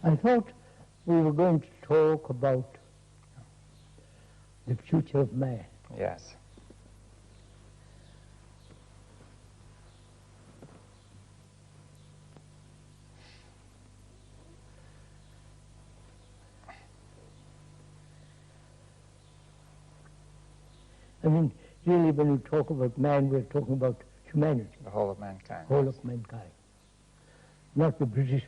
I thought we were going to talk about the future of man. Yes. I mean, really, when we talk about man, we're talking about humanity. The whole of mankind. Whole of mankind. Not the British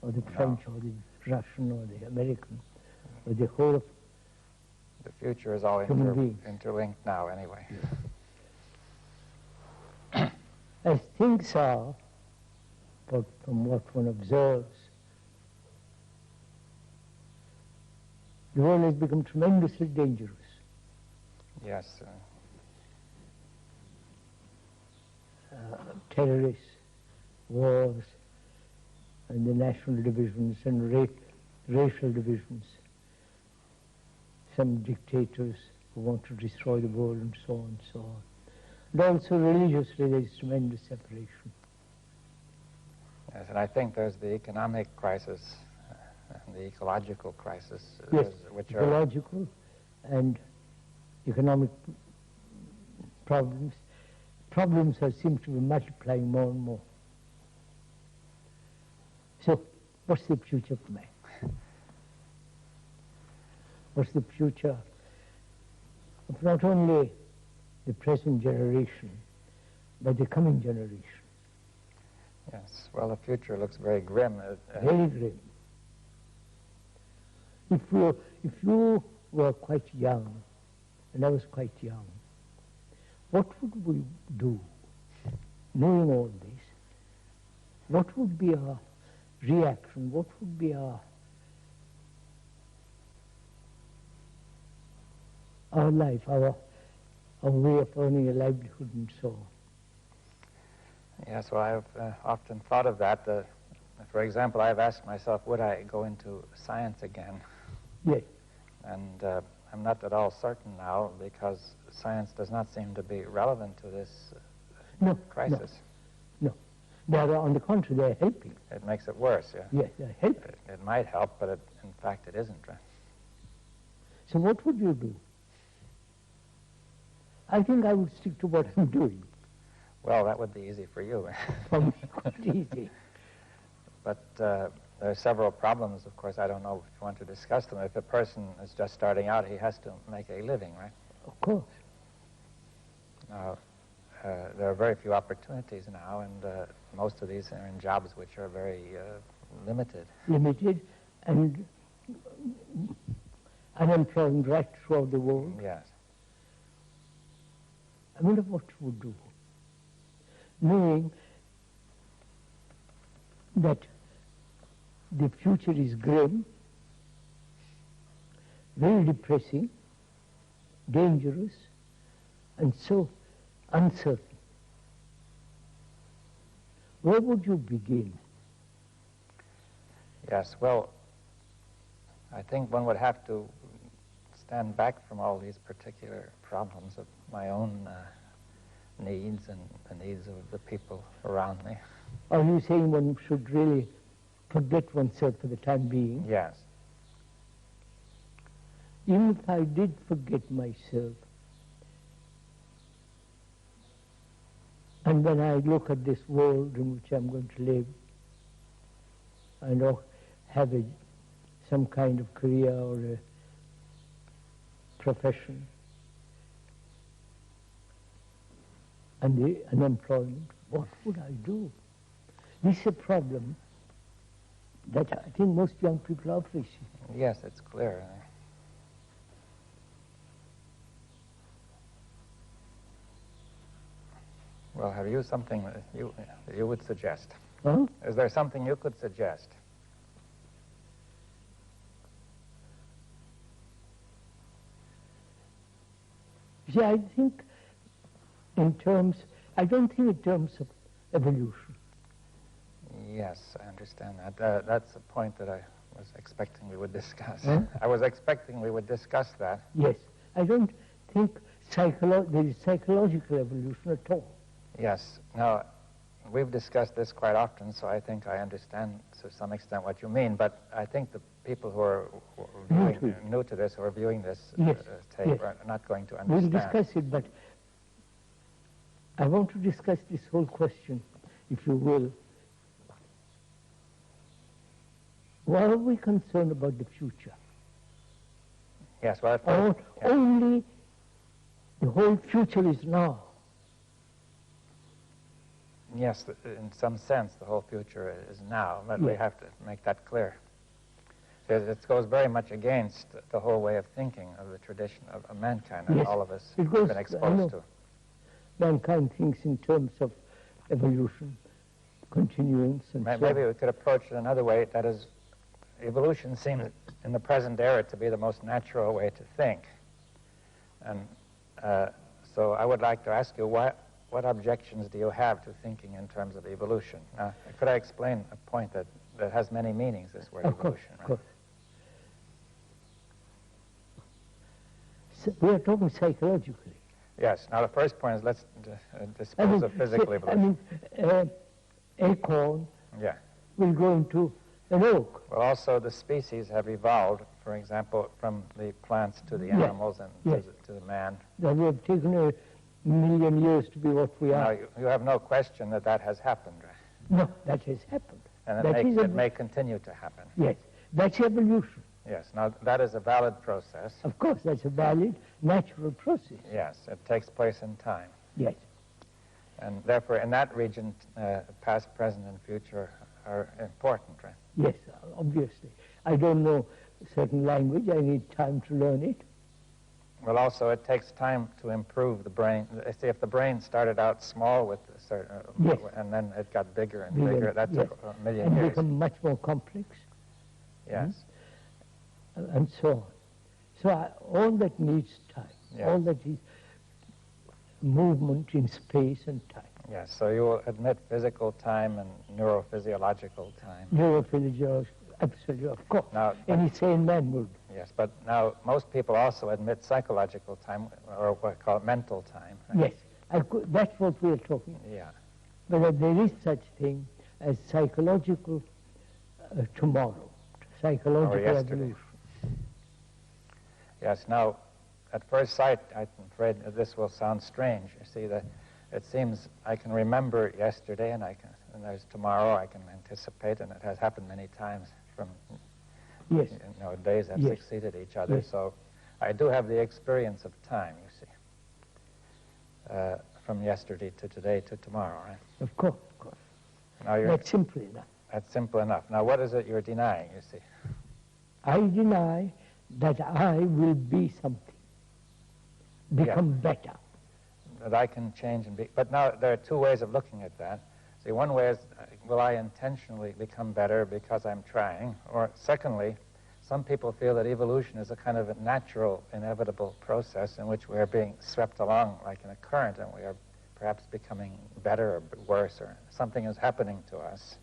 or the French or the Russian or the American, but the whole of the future is all human beings. Interlinked now anyway. Yes. As things are, but from what one observes, the world has become tremendously dangerous. Yes. Terrorists, wars, and the national divisions and racial divisions. Some dictators who want to destroy the world and so on and so on. And also religiously there is tremendous separation. Yes, and I think there's the economic crisis and the ecological crisis, yes, which ecological and economic problems. Problems seem to be multiplying more and more. So, what's the future of man? What's the future of not only the present generation, but the coming generation? Yes, well, the future looks very grim. Very grim. If you were quite young, and I was quite young, what would we do, knowing all this? What would be our reaction? What would be our life, our way of earning a livelihood and so on? Yes, well, I've often thought of that. For example, I've asked myself, would I go into science again? Yes. And I'm not at all certain now, because science does not seem to be relevant to this crisis. No. On the contrary, they're helping. It makes it worse, yeah? Yes, they're helping. It might help, but in fact it isn't, right? So what would you do? I think I would stick to what I'm doing. Well, that would be easy for you. For me, quite easy. But there are several problems, of course. I don't know if you want to discuss them. If a person is just starting out, he has to make a living, right? Of course. Now, there are very few opportunities now, and most of these are in jobs which are very limited. Limited and unemployment right throughout the world. Yes. I wonder what you would do, knowing that the future is grim, very depressing, dangerous, and so uncertain. Where would you begin? Yes, well, I think one would have to stand back from all these particular problems of my own needs and the needs of the people around me. Are you saying one should really forget oneself for the time being? Yes. Even if I did forget myself, and when I look at this world in which I'm going to live, and have some kind of career or a profession, and the unemployment, what would I do? This is a problem that I think most young people are facing. Yes, it's clear. Well, have you something that you would suggest? Huh? Is there something you could suggest? See, I think I don't think in terms of evolution. Yes, I understand that. That's a point that I was expecting we would discuss. Huh? I was expecting we would discuss that. Yes, I don't think there is psychological evolution at all. Yes. Now, we've discussed this quite often, so I think I understand to some extent what you mean, but I think the people who are new to this, who are viewing this tape, are not going to understand. We'll discuss it, but I want to discuss this whole question, if you will. Why are we concerned about the future? Yes, well, only the whole future is now. Yes, in some sense, the whole future is now, but we have to make that clear. It goes very much against the whole way of thinking of the tradition of mankind that all of us have been exposed to. Mankind thinks in terms of evolution, continuance, and so on. Maybe we could approach it another way, that is, evolution seems in the present era to be the most natural way to think. And so I would like to ask you, what objections do you have to thinking in terms of evolution? Now, could I explain a point that has many meanings, this word evolution? Of course. So we are talking psychologically. Yes. Now, the first point is let's dispose of physical evolution. Acorn will grow into an oak. Well, also the species have evolved, for example, from the plants to the animals and to the man. That we have taken a million years to be what we are. Now, you have no question that has happened, right? No, that has happened. And it may continue to happen. Yes, that's evolution. Yes, now that is a valid process. Of course, that's a valid, natural process. Yes, it takes place in time. Yes. And therefore, in that region, past, present, and future are important, right? Yes, obviously. I don't know a certain language. I need time to learn it. Well, also, it takes time to improve the brain. See, if the brain started out small with a certain, and then it got bigger and bigger, that took a million years. And become much more complex. Yes. And so on. So all that needs time. Yes. All that is movement in space and time. Yes, so you will admit physical time and neurophysiological time. Neurophysiological, absolutely, of course. Now, any sane man would. Yes, but now most people also admit psychological time, or what we call mental time. Right? Yes, that's what we're talking about. Yeah. But there is such thing as psychological tomorrow, psychological evolution. Yes, now, at first sight, I'm afraid that this will sound strange. You see, that it seems I can remember yesterday, and there's tomorrow I can anticipate, and it has happened many times from days have succeeded each other. Yes. So I do have the experience of time, you see, from yesterday to today to tomorrow, right? Of course, of course. Now that's simple enough. That's simple enough. Now, what is it you're denying, you see? I deny that I will be something, become better. That I can change and be. But now there are two ways of looking at that. See, one way is, will I intentionally become better because I'm trying? Or secondly, some people feel that evolution is a kind of a natural, inevitable process in which we are being swept along like in a current, and we are perhaps becoming better or worse, or something is happening to us.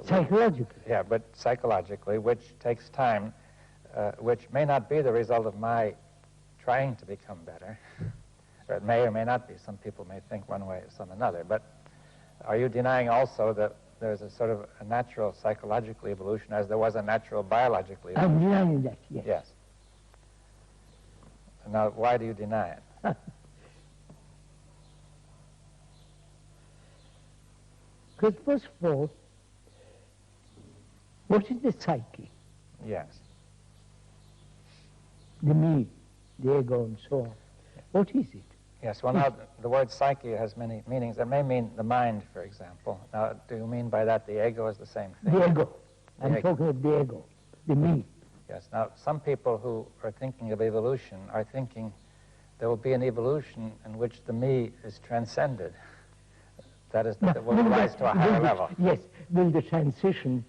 Psychologically. Yeah, but psychologically, which takes time, which may not be the result of my trying to become better. Or it may or may not be. Some people may think one way or some another. But are you denying also that there's a sort of a natural psychological evolution as there was a natural biological evolution? I'm denying that, yes. Yes. Now, why do you deny it? Because first of all, what is the psyche? Yes. The me, the ego, and so on. What is it? Yes, well, now, the word psyche has many meanings. It may mean the mind, for example. Now, do you mean by that the ego is the same thing? The ego. I'm talking of the ego, the me. Yes. Now, some people who are thinking of evolution are thinking there will be an evolution in which the me is transcended. That is, that it will rise to a higher level. Yes. Will the transition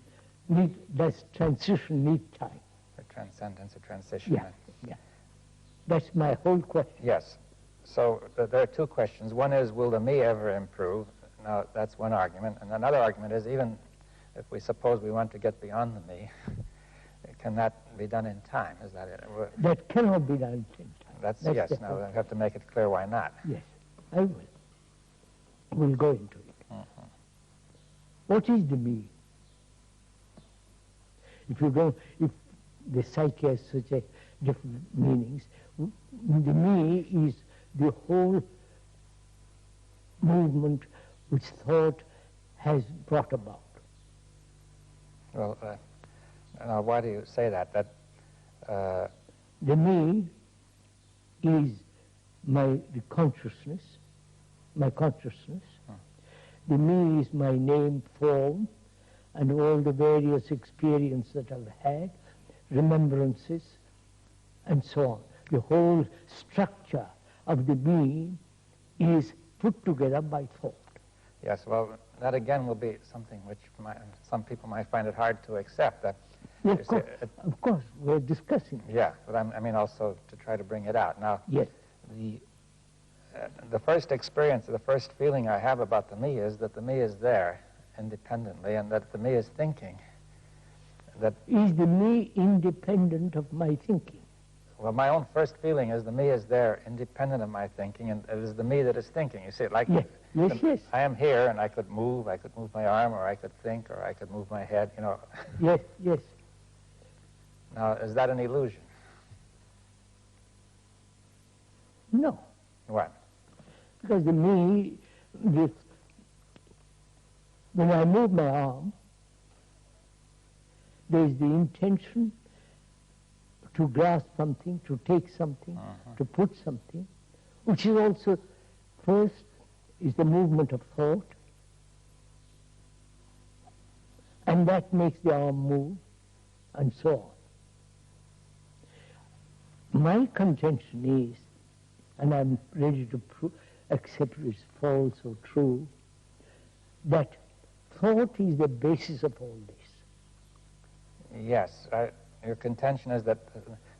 need, does transition need time? The transcendence, the transition. Yeah. That's my whole question. Yes. So there are two questions. One is, will the me ever improve? Now, that's one argument. And another argument is, even if we suppose we want to get beyond the me, can that be done in time? Is that it? That cannot be done in time. That's yes. Now, I have to make it clear why not. Yes, I will. We'll go into it. What is the me? If the psyche has such a different meanings, the me is the whole movement which thought has brought about. Well, now why do you say that? The me is the consciousness, my consciousness. The me is my name, form, and all the various experiences that I've had, remembrances, and so on. The whole structure of the me is put together by thought. Yes, well, that again will be something which some people might find it hard to accept. Yeah, of course, we're discussing it. Yeah, but I mean also to try to bring it out. Now, yes. The first experience, the first feeling I have about the me is that the me is there independently and that the me is thinking. That is the me independent of my thinking? Well, my own first feeling is the me is there independent of my thinking, and it is the me that is thinking. You see, like yes. Yes. I am here and I could move my arm, or I could think, or I could move my head, you know. Yes. Now, is that an illusion? No. Why? Because the me, when I move my arm, there is the intention to grasp something, to take something, to put something, which is also, first, is the movement of thought, and that makes the arm move, and so on. My contention is, and I'm ready to accept it's false or true, that thought is the basis of all this. Yes, your contention is that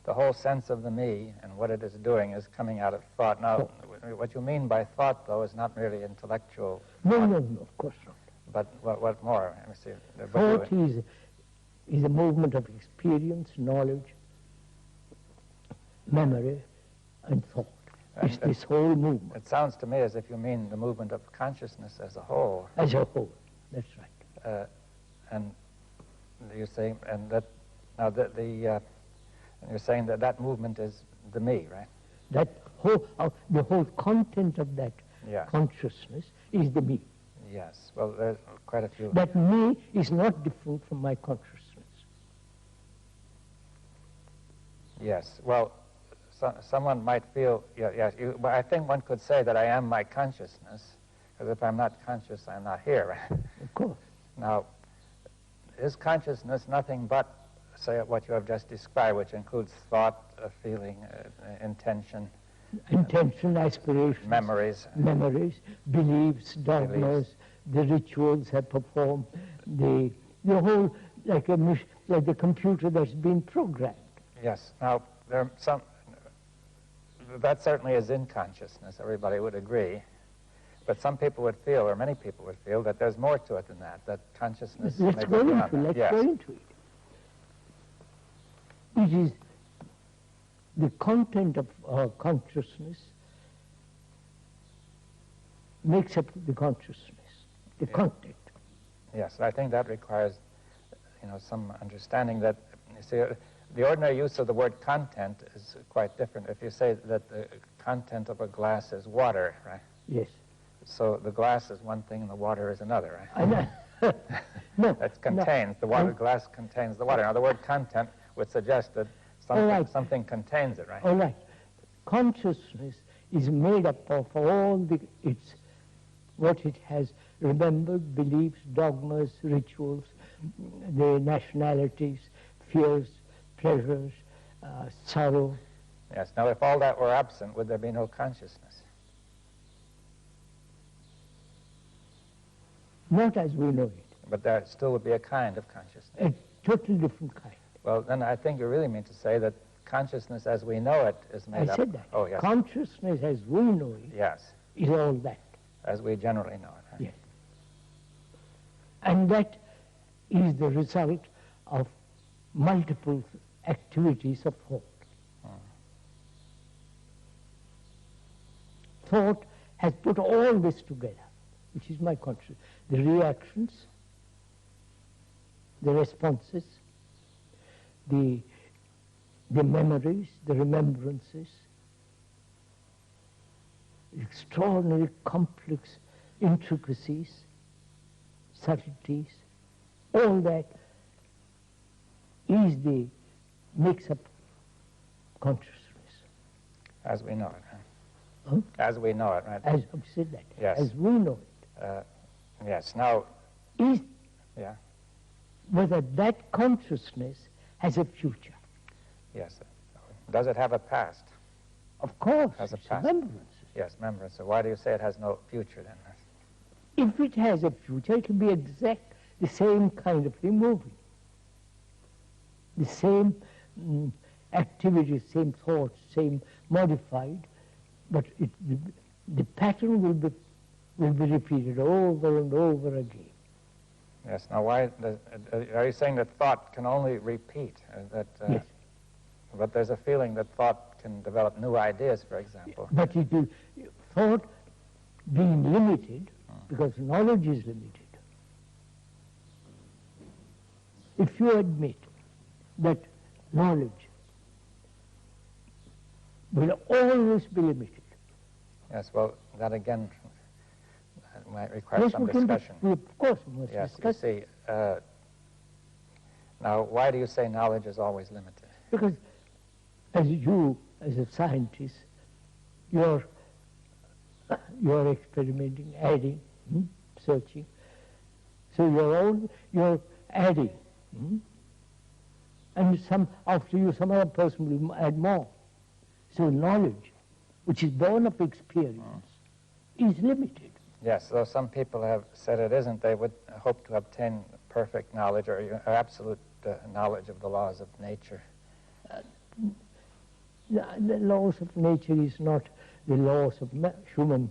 the whole sense of the me and what it is doing is coming out of thought. Now, what you mean by thought, though, is not merely intellectual. No, of course not. But what more? Let me see. Thought is a movement of experience, knowledge, memory, and thought. It's this whole movement. It sounds to me as if you mean the movement of consciousness as a whole. As a whole, that's right. And you're saying, and that now and you're saying that movement is the me, right? That whole, the whole content of that consciousness is the me. Yes. Well, there's quite a few. That me is not different from my consciousness. Yes. Well, someone might feel, but I think one could say that I am my consciousness, because if I'm not conscious, I'm not here, right? Of course. Now, is consciousness nothing but, say, what you have just described, which includes thought, feeling, intention, aspirations, memories, beliefs, dogmas, the rituals I perform, the whole, like the computer that's been programmed. Yes. Now, there are some. That certainly is in consciousness. Everybody would agree. But some people would feel, or many people would feel, that there's more to it than that. That consciousness. Let's go into it. It is the content of our consciousness makes up the consciousness, the content. Yes, I think that requires, some understanding that, you see, the ordinary use of the word content is quite different. If you say that the content of a glass is water, right? Yes. So the glass is one thing and the water is another, right? I know. No. That contains, the water glass contains the water. Now, the word content would suggest that something contains it, right? All right. Consciousness is made up of all what it has remembered, beliefs, dogmas, rituals, the nationalities, fears, pleasures, sorrow. Yes. Now, if all that were absent, would there be no consciousness? Not as we know it. But there still would be a kind of consciousness. A totally different kind. Well, then I think you really mean to say that consciousness as we know it is made up. I said that. Oh, yes. Consciousness as we know it is all that. As we generally know it. Right? Yes. And that is the result of multiple activities of thought. Thought has put all this together, which is my consciousness. The reactions, the responses, the memories, the remembrances, extraordinary complex intricacies, subtleties, all that makes up consciousness. As we know it, huh? Huh? As we know it, right? As I've said that. Yes. As we know it. Yes. Now, yeah. Whether that consciousness has a future. Yes. Does it have a past? Of course. Has a it's past. Remembrance. Yes, remembrance. So why do you say it has no future then? If it has a future, it will be exact the same kind of thing moving. The same activity, same thoughts, same modified, but the pattern will be repeated over and over again. Yes. Now, why are you saying that thought can only repeat? Yes. But there's a feeling that thought can develop new ideas, for example. But thought being limited, because knowledge is limited. If you admit that knowledge will always be limited. Yes, well, that again might require some discussion. Of course, we must yes, discuss. You see, now, why do you say knowledge is always limited? Because as a scientist, you're experimenting, adding, searching. So you're adding. And after you, some other person will add more. So knowledge, which is born of experience, is limited. Yes, though some people have said it isn't, they would hope to obtain perfect knowledge or absolute knowledge of the laws of nature. The laws of nature is not the laws of human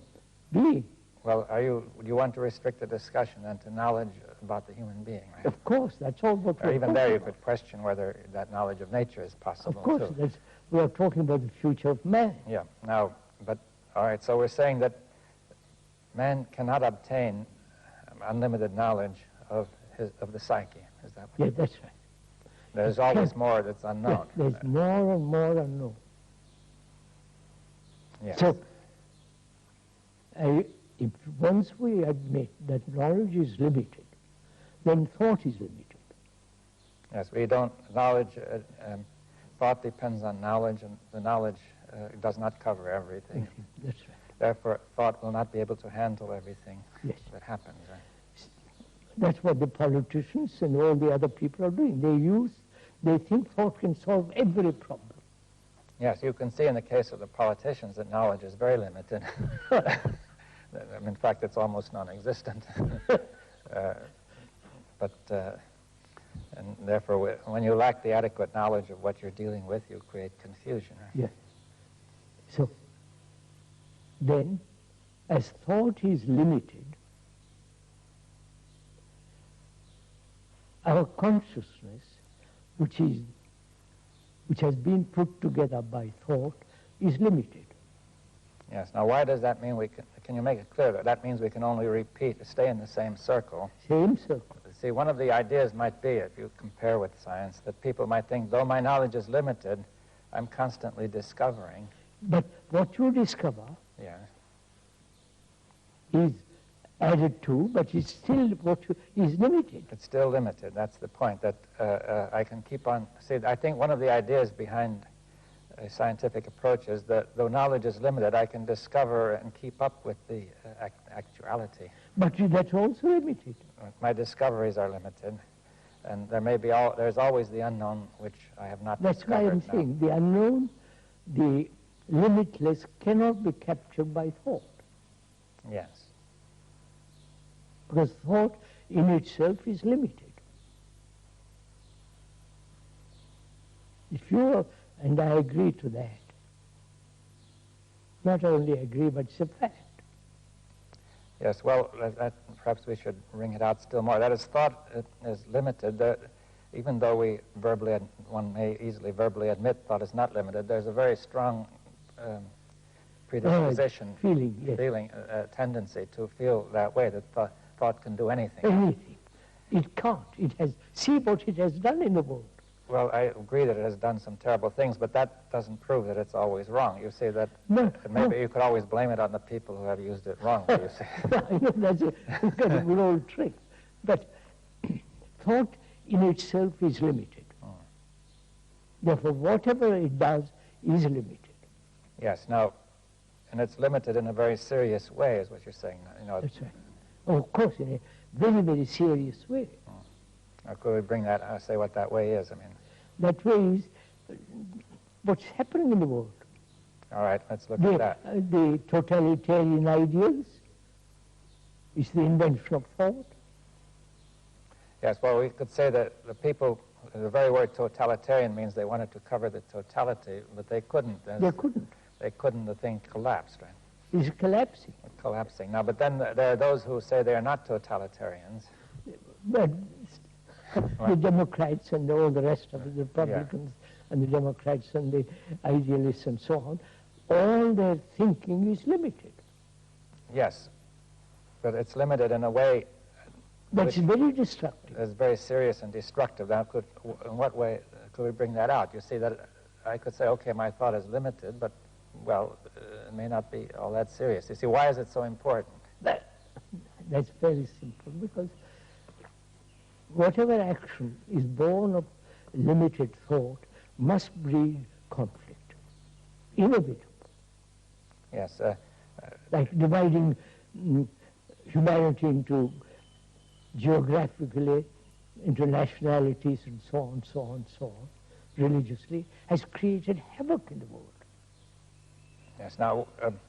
being. Well, do you want to restrict the discussion then to knowledge about the human being, right? Of course, that's all what we're even there you about. could question whether that knowledge of nature is possible, Of course, too. we are talking about the future of man. Yeah, now, but, all right, so we're saying that man cannot obtain unlimited knowledge of the psyche, is that what? Yeah, that's right. There's always more that's unknown. There's more and more unknown. Yes. So, if once we admit that knowledge is limited, then thought is limited. Yes, we don't, thought depends on knowledge, and the knowledge does not cover everything. That's right. Therefore, thought will not be able to handle everything that happens. Right? That's what the politicians and all the other people are doing. They think thought can solve every problem. Yes, you can see in the case of the politicians that knowledge is very limited. In fact, it's almost non-existent. And therefore, when you lack the adequate knowledge of what you're dealing with, you create confusion. Right? Yes. So, then, as thought is limited, our consciousness, which has been put together by thought, is limited. Yes. Now, why does that mean can you make it clear that means we can only stay in the same circle? Same circle. See, one of the ideas might be, if you compare with science, that people might think, though my knowledge is limited, I'm constantly discovering. But what you discover is added to, but it's still is limited. It's still limited. That's the point, that I can keep on. See, I think one of the ideas behind a scientific approach is that though knowledge is limited, I can discover and keep up with the actuality. But that's also limited. My discoveries are limited, and there's always the unknown which I have not discovered. That's why I'm saying the unknown, the limitless cannot be captured by thought. Yes. Because thought in itself is limited. And I agree to that. Not only agree, but it's a fact. Yes, well, perhaps we should bring it out still more. That is, thought is limited. Even though one may easily verbally admit thought is not limited, there's a very strong predisposition, feeling, tendency to feel that way, that thought can do anything. Anything. It can't. It has, see what it has done in the world. Well, I agree that it has done some terrible things, but that doesn't prove that it's always wrong. You say that maybe you could always blame it on the people who have used it wrongly, you say. I know that's a kind of an old trick. But thought in itself is limited. Therefore, whatever it does is limited. Yes, now, and it's limited in a very serious way, is what you're saying. You know, that's right. Oh, of course, in a very, very serious way. Now, could we bring that, say what that way is? I mean, that way is what's happening in the world. All right, let's look at that. The totalitarian ideals is the invention of thought. Yes, well, we could say that the people, the very word totalitarian means they wanted to cover the totality, but they couldn't. They couldn't. They couldn't, the thing collapsed, right? It's collapsing. Collapsing. Now, but then there are those who say they are not totalitarians. But the Democrats and all the rest of the Republicans and the Democrats and the idealists and so on, all their thinking is limited. Yes, but it's limited in a way that's very destructive. It's very serious and destructive. Now, in what way could we bring that out? You see that I could say, okay, my thought is limited, but, well, it may not be all that serious. You see, why is it so important? That's very simple, because whatever action is born of limited thought must breed conflict. Inevitable. Yes. Like dividing humanity into geographically, into nationalities and so on, so on, so on, religiously, has created havoc in the world. Yes, now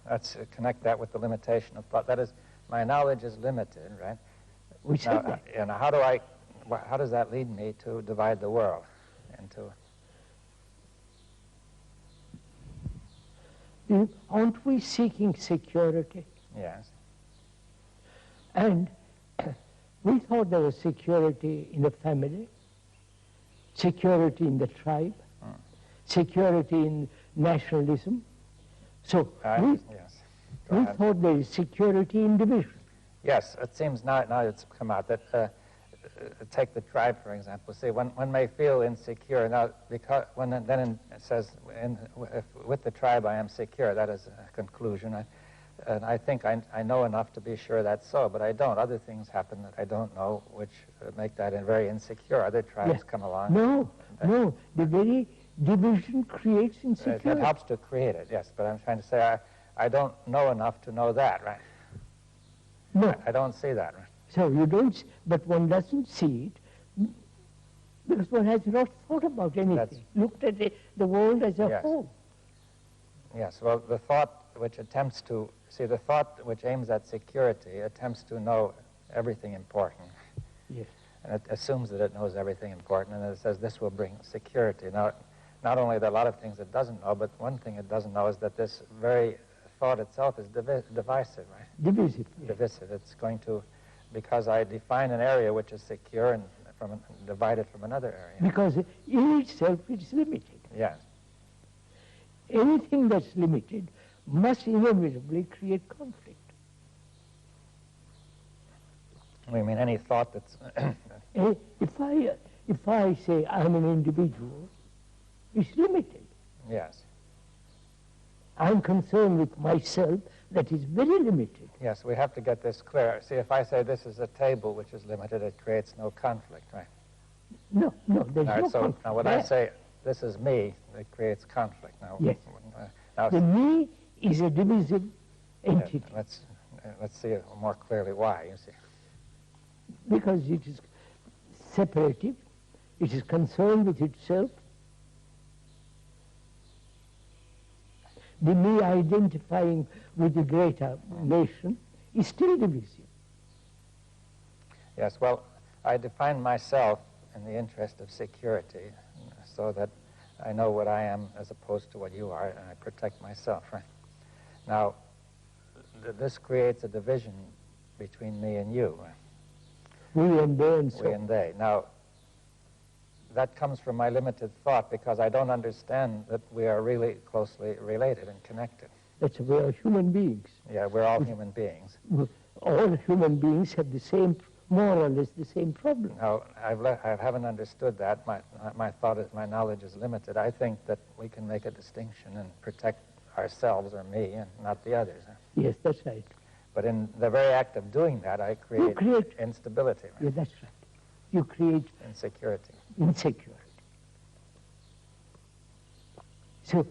let's connect that with the limitation of thought. That is, my knowledge is limited, right? We said that. And how does that lead me to divide the world into? Aren't we seeking security? Yes. And we thought there was security in the family, security in the tribe, security in nationalism. So we thought there is security in division. Yes, it seems now it's come out that, take the tribe, for example. See, one may feel insecure. Now, because then it says, with the tribe I am secure, that is a conclusion. And I think I know enough to be sure that's so, but I don't. Other things happen that I don't know, which make that very insecure. Other tribes come along. No, the very division creates insecurity. It helps to create it, yes, but I'm trying to say I don't know enough to know that, right? No. I don't see that, right? So you don't, but one doesn't see it because one has not thought about anything, looked at the world as a whole. Yes, well, the thought which attempts to, see, the thought which aims at security attempts to know everything important. Yes. And it assumes that it knows everything important, and it says this will bring security. Now, not only are there a lot of things it doesn't know, but one thing it doesn't know is that this very thought itself is divisive, right? Divisive. Yes. Divisive. It's going to, because I define an area which is secure and divide it from another area. Because in itself it's limited. Yes. Anything that's limited must inevitably create conflict. We mean any thought that's... If I say I'm an individual, it's limited. Yes. I'm concerned with myself, that is very limited. Yes, we have to get this clear. See, if I say this is a table which is limited, it creates no conflict, right? No, there's no conflict. Now when I say this is me, it creates conflict. Now, yes. Now, the me is a divisive entity. Let's see more clearly why, you see. Because it is separative, it is concerned with itself. The me identifying with the greater nation is still divisive. Yes, well, I define myself in the interest of security so that I know what I am as opposed to what you are, and I protect myself, right? Now, this creates a division between me and you. We and they and so. We and they. Now, that comes from my limited thought because I don't understand that we are really closely related and connected. That's why we are human beings. Yeah, we're all human beings. All human beings have the same more or less the same problem. No, I haven't understood that. My thought is, my knowledge is limited. I think that we can make a distinction and protect ourselves, or me, and not the others. Yes, that's right. But in the very act of doing that, I create instability. Right? Yeah, that's right. You create insecurity. Insecurity. So,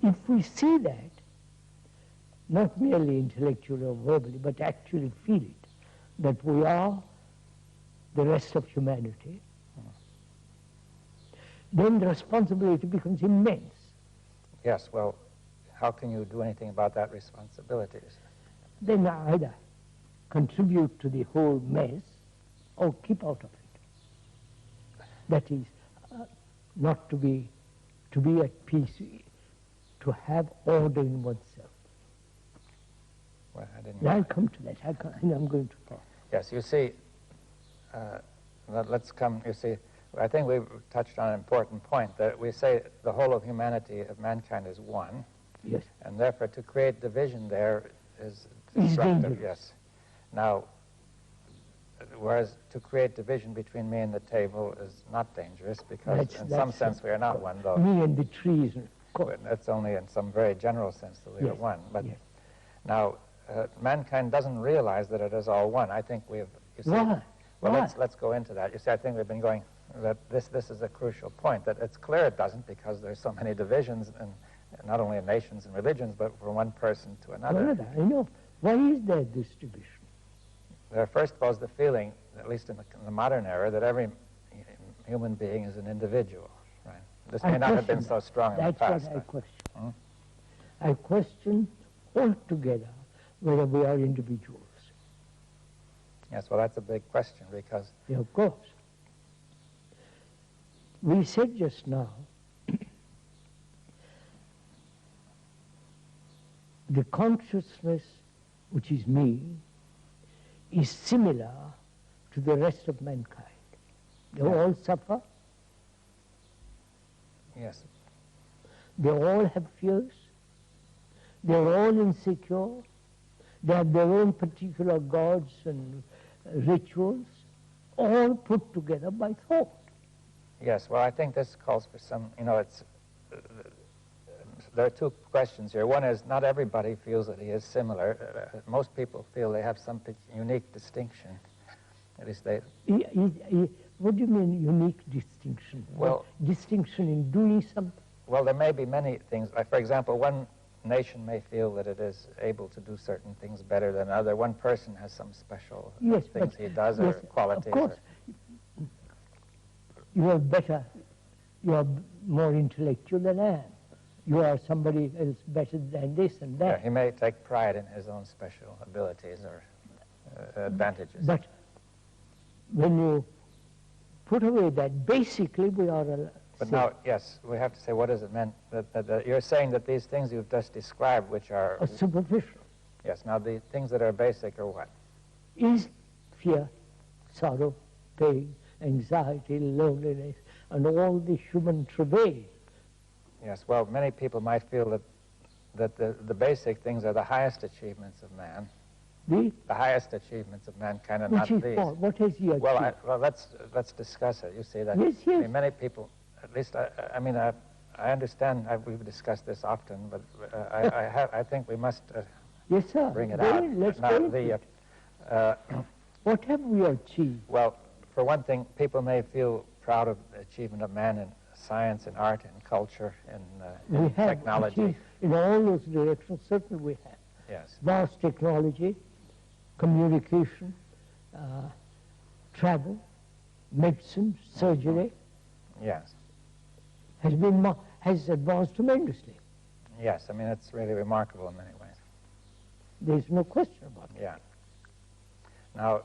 if we see that, not merely intellectually or verbally, but actually feel it, that we are the rest of humanity, then the responsibility becomes immense. Yes, well, how can you do anything about that responsibility? Then either contribute to the whole mess or keep out of it. That is, not to be at peace, to have order in oneself. Well, I didn't. I'll come to that. I'm going to talk. Yes, you see, let's come, you see, I think we've touched on an important point, that we say the whole of humanity, of mankind, is one. Yes. And therefore, to create division there is destructive. Yes. Now, whereas to create division between me and the table is not dangerous, because in some sense we are not one, though. Me and the trees. That's only in some very general sense that we are one. But now, mankind doesn't realize that it is all one. I think we've. You see, Why? Well, let's go into that. You see, I think we've been going. That this is a crucial point. That it's clear it doesn't, because there's so many divisions, and not only in nations and religions, but from one person to another. I know. Why is there this division? There first of all is the feeling, at least in the modern era, that every human being is an individual. Right? This may not have been so strong in the past. That's what I question. I question altogether whether we are individuals. Yes, well, that's a big question, because... Yeah, of course. We said just now, the consciousness, which is me, is similar to the rest of mankind. They all suffer. Yes. They all have fears. They're all insecure. They have their own particular gods and rituals, all put together by thought. Yes, well, I think this calls for some, there are two questions here. One is, not everybody feels that he is similar. Most people feel they have some unique distinction. At least they... What do you mean, unique distinction? Well... Distinction in doing something? Well, there may be many things. Like, for example, one nation may feel that it is able to do certain things better than another. One person has some special things he does, or qualities. Of course. You are more intellectual than I am. You are somebody else better than this and that. Yeah, he may take pride in his own special abilities or advantages. But when you put away that, basically we are But now, yes, we have to say, what does it mean? That you're saying that these things you've just described, which are... superficial. Yes, now the things that are basic are what? Is fear, sorrow, pain, anxiety, loneliness, and all the human travail. Yes, well, many people might feel that the basic things are the highest achievements of man. The highest achievements of mankind, and not these. What has he achieved? Well, let's discuss it. You see that? Yes, yes. I mean, many people, at least I understand. We've discussed this often, but I think we must yes, sir. Bring it out. Let's go. What have we achieved? Well, for one thing, people may feel proud of the achievement of man in science and art and culture and technology. In all those directions, certainly we have. Yes. Vast technology, communication, travel, medicine, surgery. Yes. Has advanced tremendously. Yes, I mean, it's really remarkable in many ways. There's no question about it. Yeah. Now,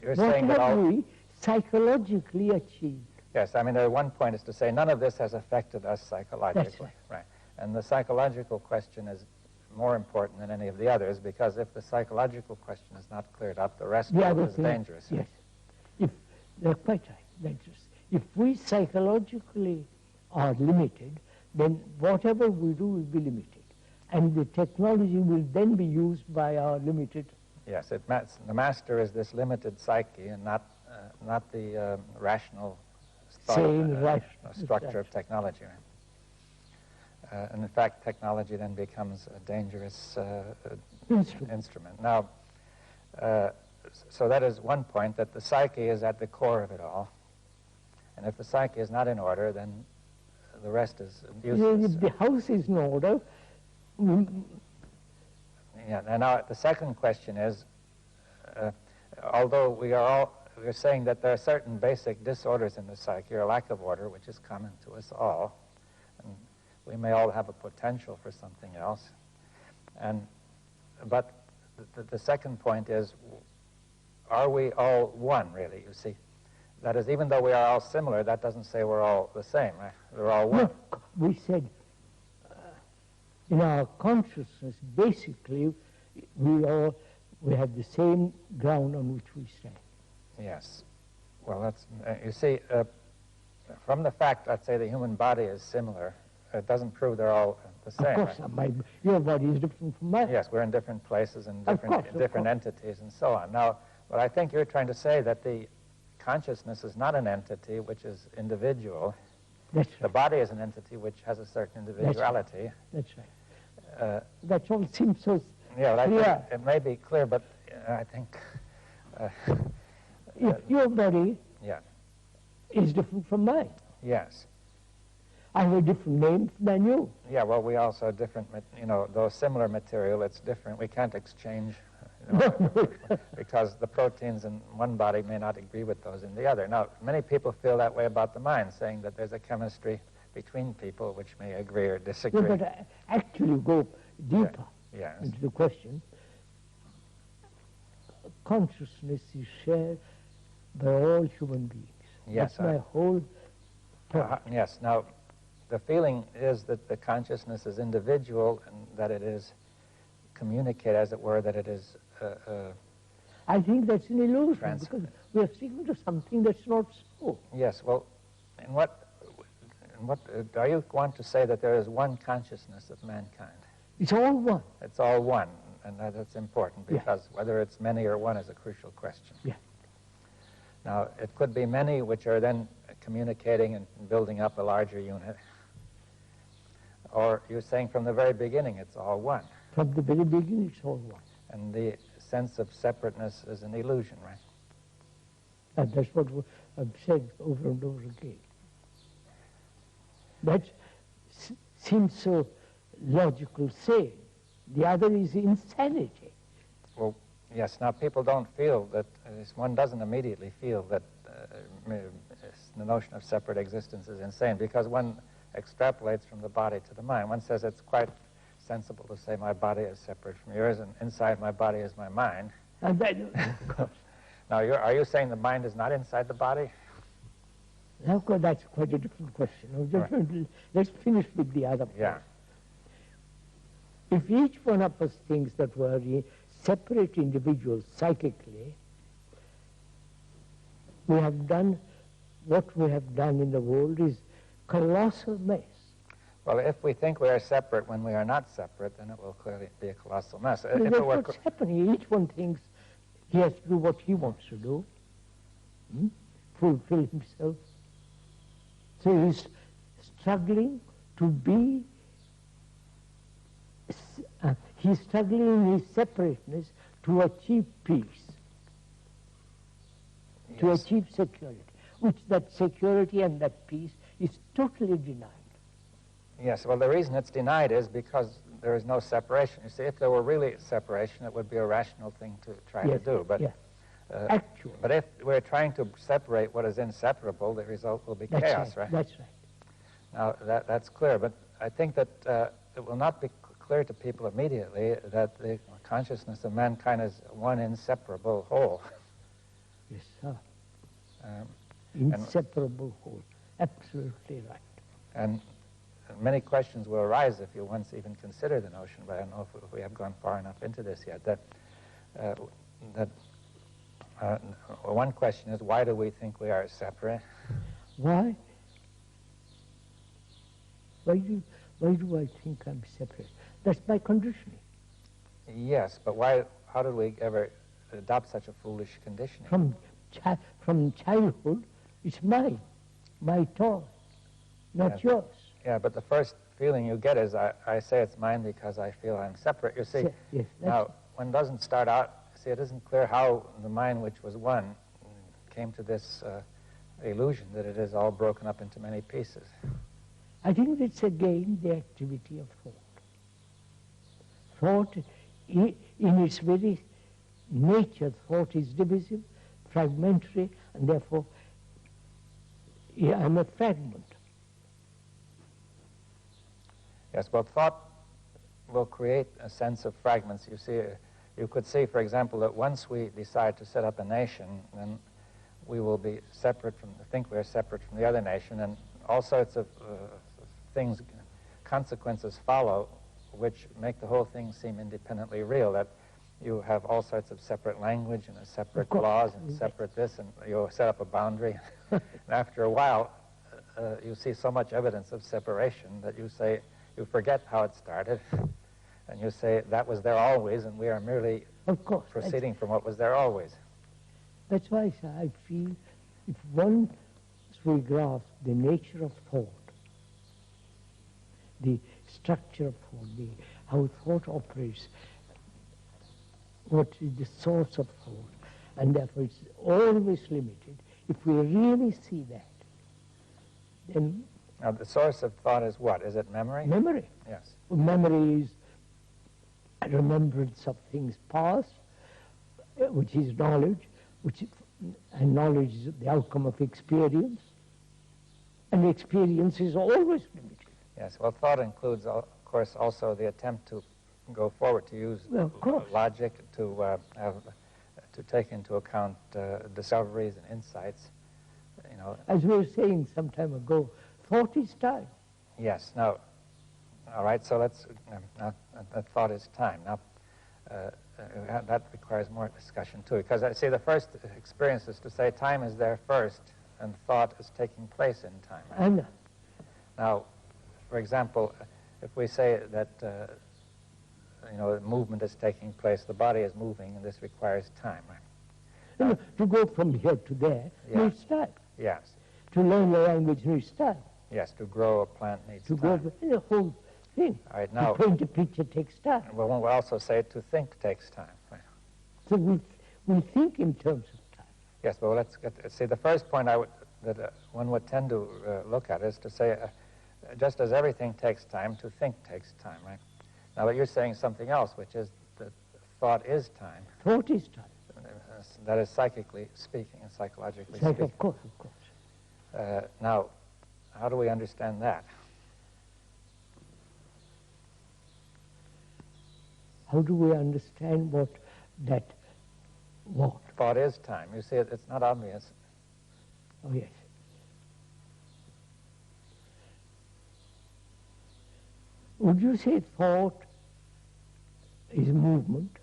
you're saying that what have we psychologically achieved? Yes, I mean, one point is to say none of this has affected us psychologically. That's right. Right. And the psychological question is more important than any of the others, because if the psychological question is not cleared up, the rest of it is dangerous. Yes. They're quite right, dangerous. If we psychologically are limited, then whatever we do will be limited. And the technology will then be used by our limited Yes, the master is this limited psyche and not the rational structure of technology. Right? And in fact, technology then becomes a dangerous instrument. Now, so that is one point, that the psyche is at the core of it all. And if the psyche is not in order, then the rest is useless. If the house is in order... Yeah, and now the second question is, although we're saying that there are certain basic disorders in the psyche, or lack of order, which is common to us all, and we may all have a potential for something else, but the second point is, are we all one, really, you see? That is, even though we are all similar, that doesn't say we're all the same, right? We're all one. Look, we said in our consciousness, basically, we have the same ground on which we stand. Yes. Well, that's, you see, from the fact, let's say, the human body is similar, it doesn't prove they're all the same. Of course, right? Your body is different from mine. Yes, we're in different places and different course. entities and so on. Now, but I think you're trying to say that the consciousness is not an entity which is individual. That's right. The body is an entity which has a certain individuality. That's right. That all seems so yeah, clear. It may be clear, but I think... your body yeah. is different from mine. Yes. I have a different name than you. Yeah, well, we also have different, though similar material, it's different. We can't exchange, because the proteins in one body may not agree with those in the other. Now, many people feel that way about the mind, saying that there's a chemistry between people which may agree or disagree. No, but actually go deeper yes. into the question. Consciousness is shared by all human beings. Yes. That's my whole point. Yes. Now, the feeling is that the consciousness is individual and that it is communicated, as it were, that it is... I think that's an illusion, because we are speaking to something that's not so. Yes. Well, in what do you want to say that there is one consciousness of mankind? It's all one. It's all one, and that's important, because whether it's many or one is a crucial question. Yeah. Now, it could be many which are then communicating and building up a larger unit, or you're saying from the very beginning it's all one. From the very beginning it's all one. And the sense of separateness is an illusion, right? And that's what I've said over and over again. That seems so logical saying. The other is insanity. Well, yes, now people don't feel that, one doesn't immediately feel that the notion of separate existence is insane, because one extrapolates from the body to the mind. One says it's quite sensible to say my body is separate from yours, and inside my body is my mind. And Now, are you saying the mind is not inside the body? Of course, that's quite a different question. Right. Let's finish with the other point. Yeah. If each one of us thinks that we are separate individuals psychically, what we have done in the world is colossal mess. Well, if we think we are separate when we are not separate, then it will clearly be a colossal mess. That's what's happening. Each one thinks he has to do what he wants to do, fulfill himself. So he's struggling to be, he's struggling in his separateness to achieve peace, to achieve security, which that security and that peace is totally denied. Yes, well, the reason it's denied is because there is no separation. You see, if there were really separation, it would be a rational thing to try to do. But, actually. But if we're trying to separate what is inseparable, the result will be chaos, right? That's right. Now, that's clear, but I think that it will not be clear to people immediately that the consciousness of mankind is one inseparable whole. Yes, sir. Inseparable whole. Absolutely right. And many questions will arise if you once even consider the notion, but I don't know if we have gone far enough into this yet. One question is, why do we think we are separate? Why? Why do I think I'm separate? That's my conditioning. Yes, but why how did we ever adopt such a foolish conditioning? From childhood, it's my toy, not yours. Yeah, but the first feeling you get is, I say it's mine because I feel I'm separate. You see, yes, now, one doesn't start out, see, it isn't clear how the mind, which was one, came to this illusion that it is all broken up into many pieces. I think it's again the activity of thought. Thought, in its very nature, thought is divisive, fragmentary, and therefore I'm a fragment. Yes, well, thought will create a sense of fragments. You see, you could see, for example, that once we decide to set up a nation, then we will be separate from, think we're separate from the other nation, and all sorts of things, consequences follow, which make the whole thing seem independently real, that you have all sorts of separate language and separate laws and separate this, and you set up a boundary. And after a while, you see so much evidence of separation that you say, you forget how it started, and you say, that was there always, and we are merely proceeding from what was there always. That's why, sir, I feel if once we grasp the nature of thought, the structure of thought, how thought operates, what is the source of thought, and therefore it's always limited. If we really see that, then... Now, the source of thought is what? Is it memory? Memory. Yes. Memory is a remembrance of things past, which is knowledge, and knowledge is the outcome of experience, and experience is always limited. Yes, well, thought includes, of course, also the attempt to go forward, to use logic, to take into account discoveries and insights. You know. As we were saying some time ago, thought is time. Yes. Now, all right. So let's. That thought is time. Now, that requires more discussion too, because I see the first experience is to say time is there first, and thought is taking place in time. Right? I know. Now, for example, if we say that movement is taking place, the body is moving, and this requires time, right? To go from here to there needs time. Yes. To learn the language needs time. Yes, to grow a plant needs time. To grow the whole thing. All right, now, to paint a picture takes time. Well, we'll also say to think takes time. Right? So we think in terms of time. Yes, but let's see, the first point that one would tend to look at is to say, just as everything takes time, to think takes time, right? Now, but you're saying something else, which is that thought is time. Thought is time. That is psychically speaking and psychologically speaking. Of course, of course. Now, how do we understand that? How do we understand what? Thought is time. You see, it's not obvious. Oh, yes. Would you say thought is movement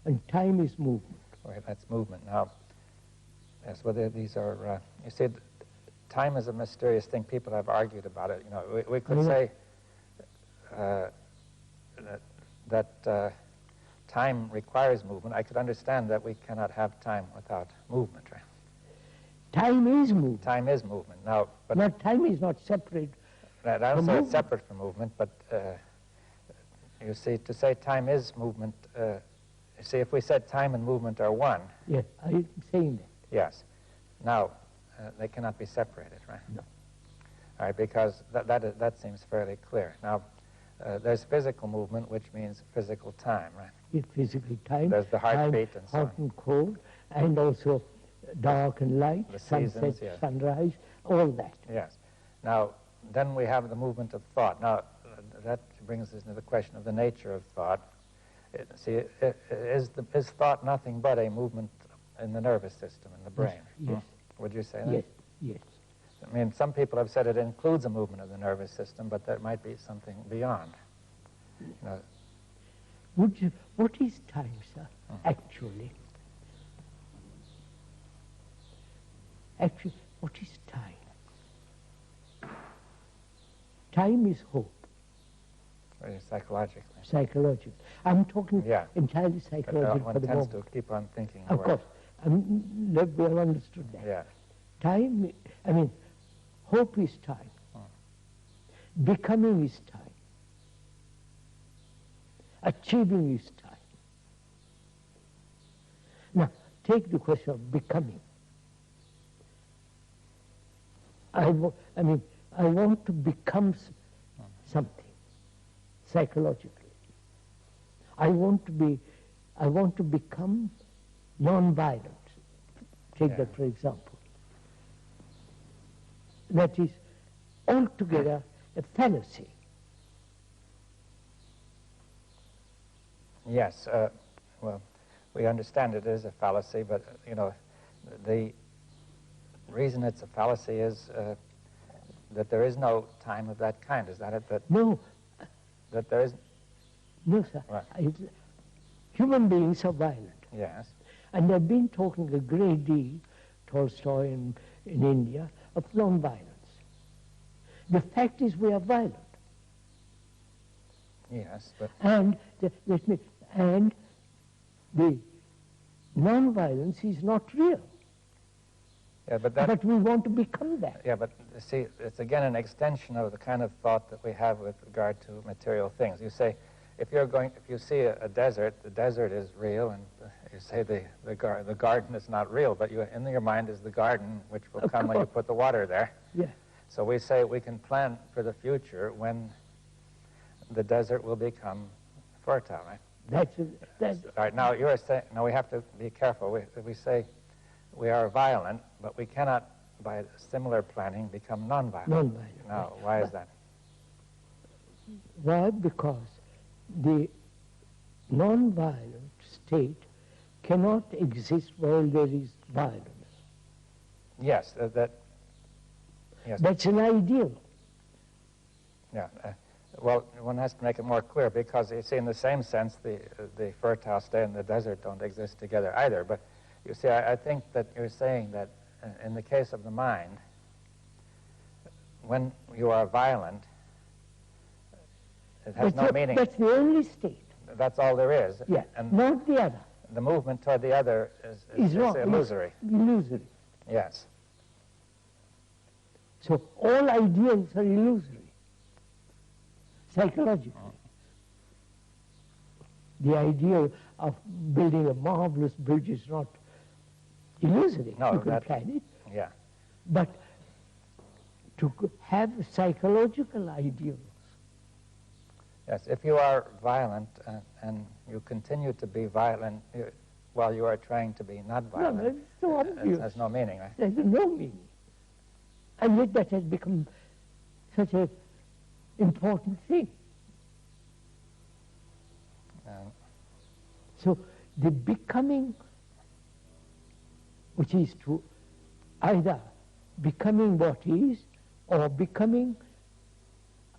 and time is movement? Right, that's movement. Now, yes, whether these are, you see, time is a mysterious thing. People have argued about it. You know, we could say that time requires movement. I could understand that we cannot have time without movement, right? Time is movement. Time is movement. Now, but not time is not separate. I don't say it's separate from movement, but you see, to say time is movement, you see, if we said time and movement are one. Yes, I'm saying that. Yes. Now, they cannot be separated, right? No. All right, because that seems fairly clear. Now, there's physical movement, which means physical time, right? It's physical time. There's the heartbeat and so on. Hot and cold, and also dark and light, the sunset, seasons, yes. sunrise, all that. Yes. Now, then we have the movement of thought. Now, that brings us into the question of the nature of thought. Is thought nothing but a movement in the nervous system, in the brain? Yes. Would you say that? Yes, yes. I mean, some people have said it includes a movement of the nervous system, but there might be something beyond. You know, what is time, sir, actually? Actually, what is time? Time is hope. Psychologically. Psychological. I'm talking entirely But, psychological one for the tends moment. to keep on thinking. Of course. We have understood that. Yeah. Time, hope is time. Becoming is time. Achieving is time. Now, take the question of becoming. I want to become something psychologically. I want to become non-violent. Take that for example. That is altogether a fallacy. Yes. Well, we understand it is a fallacy, but the reason it's a fallacy is that there is no time of that kind. Is that it? No. That there is. No, sir. Right. Human beings are violent. Yes. And they've been talking a great deal, Tolstoy in India, of non-violence. The fact is we are violent. Yes, but... And the non-violence is not real. Yeah, but we want to become that. Yeah, but see, it's again an extension of the kind of thought that we have with regard to material things. You say, if you see a desert, the desert is real, and you say the garden is not real, but in your mind is the garden, which will come when you put the water there. Yeah. So we say we can plan for the future when the desert will become fertile, right? That's all right. Now you're saying. Now we have to be careful. We say we are violent, but we cannot, by similar planning, become non-violent. Non-violent. Now, why is that? Why? Because the non-violent state cannot exist while there is violence. Yes, yes. That's an ideal. Yeah. Well, one has to make it more clear because, you see, in the same sense, the fertile state and the desert don't exist together either. But, you see, I think that you're saying that in the case of the mind, when you are violent, it has no meaning. That's the only state. That's all there is. Yeah, and not the other. The movement toward the other is illusory. Illusory. Yes. So all ideals are illusory, psychologically. The idea of building a marvelous bridge is not illusory. No, you can plan it. Yeah. But to have psychological ideals. Yes, if you are violent and you continue to be violent while you are trying to be not violent, that's so obvious. It has no meaning, right? There's no meaning. And yet that has become such an important thing. So the becoming, which is to either becoming what is or becoming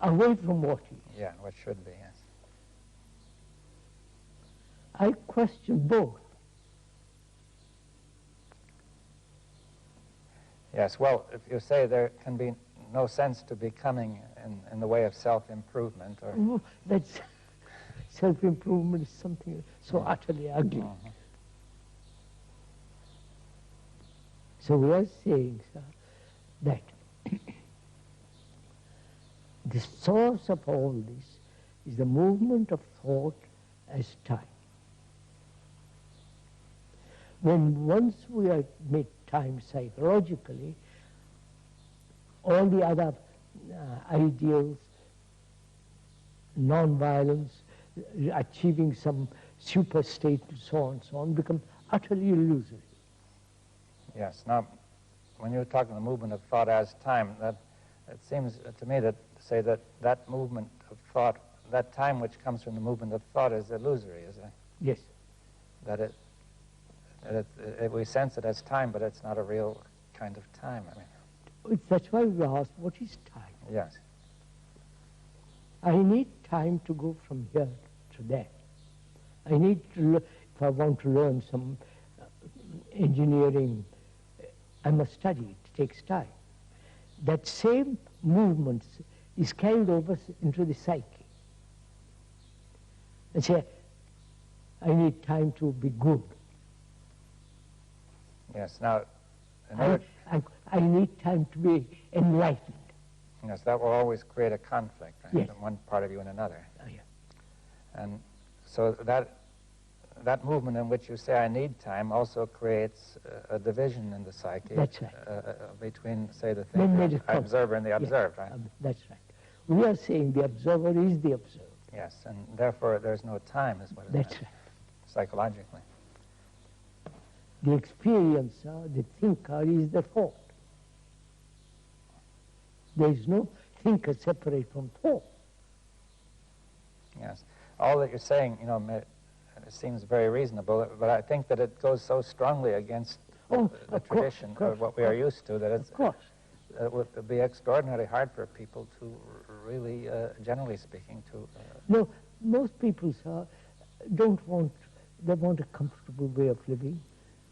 away from what is. Yeah, what should be, yes. I question both. Yes, well, if you say there can be no sense to becoming in the way of self-improvement, or... Oh, that's self-improvement is something so utterly ugly. Mm-hmm. So we are saying, sir, that the source of all this is the movement of thought as time. Once we admit time psychologically, all the other ideals, non-violence, achieving some super state, and so on, become utterly illusory. Yes. Now, when you're talking the movement of thought as time, it seems to me that say that movement of thought, that time which comes from the movement of thought, is illusory, is it? Yes. That we sense it as time, but it's not a real kind of time. I mean. That's why we ask, what is time? Yes. I need time to go from here to there. I need to, if I want to learn some engineering, I must study it. It takes time. That same movement is carried over into the psyche. and say, I need time to be good. Yes, now, I need time to be enlightened. Yes, that will always create a conflict, right? Yes. From one part of you and another. Oh, yeah. And so that movement in which you say I need time also creates a division in the psyche. That's right. Between, say, the thinker, observer and the observed, right? That's right. We are saying the observer is the observed. Yes, and therefore there's no time, is what it That's is. right. Psychologically. The experiencer, the thinker, is the thought. There is no thinker separate from thought. Yes. All that you're saying, it seems very reasonable, but I think that it goes so strongly against the tradition of what we are used to that it would be extraordinarily hard for people to really, generally speaking, to... No, most people they want a comfortable way of living.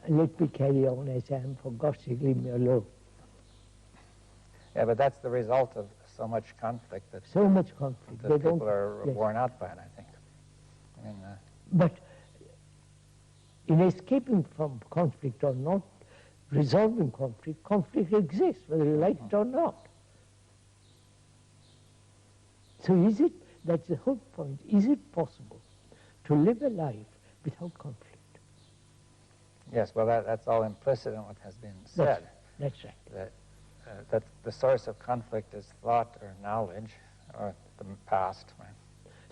And let me carry on as I am, for God's sake, leave me alone. Yeah, but that's the result of so much conflict that people are worn out by it, I think. I mean, but in escaping from conflict or not, resolving conflict exists, whether you like it or not. So that's the whole point, is it possible to live a life without conflict? Yes, well, that's all implicit in what has been said. That's right. That the source of conflict is thought or knowledge or the past. Right?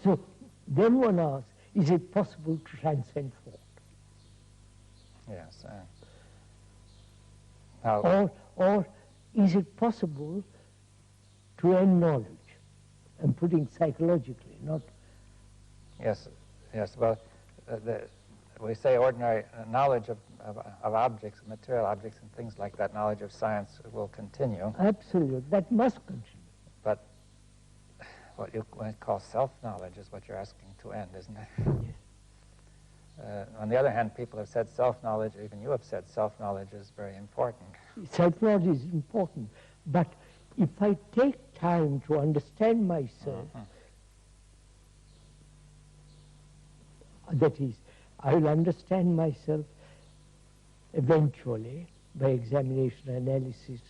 So then one asks, is it possible to transcend thought? Yes. Or is it possible to end knowledge? I'm putting psychologically, not... Yes, well, we say ordinary knowledge of objects, material objects and things like that, knowledge of science will continue. Absolutely, that must continue. But what you might call self-knowledge is what you're asking to end, isn't it? Yes. On the other hand, people have said self-knowledge, even you have said self-knowledge is very important. Self-knowledge is important, but if I take time to understand myself, that is, I will understand myself eventually by examination, analysis,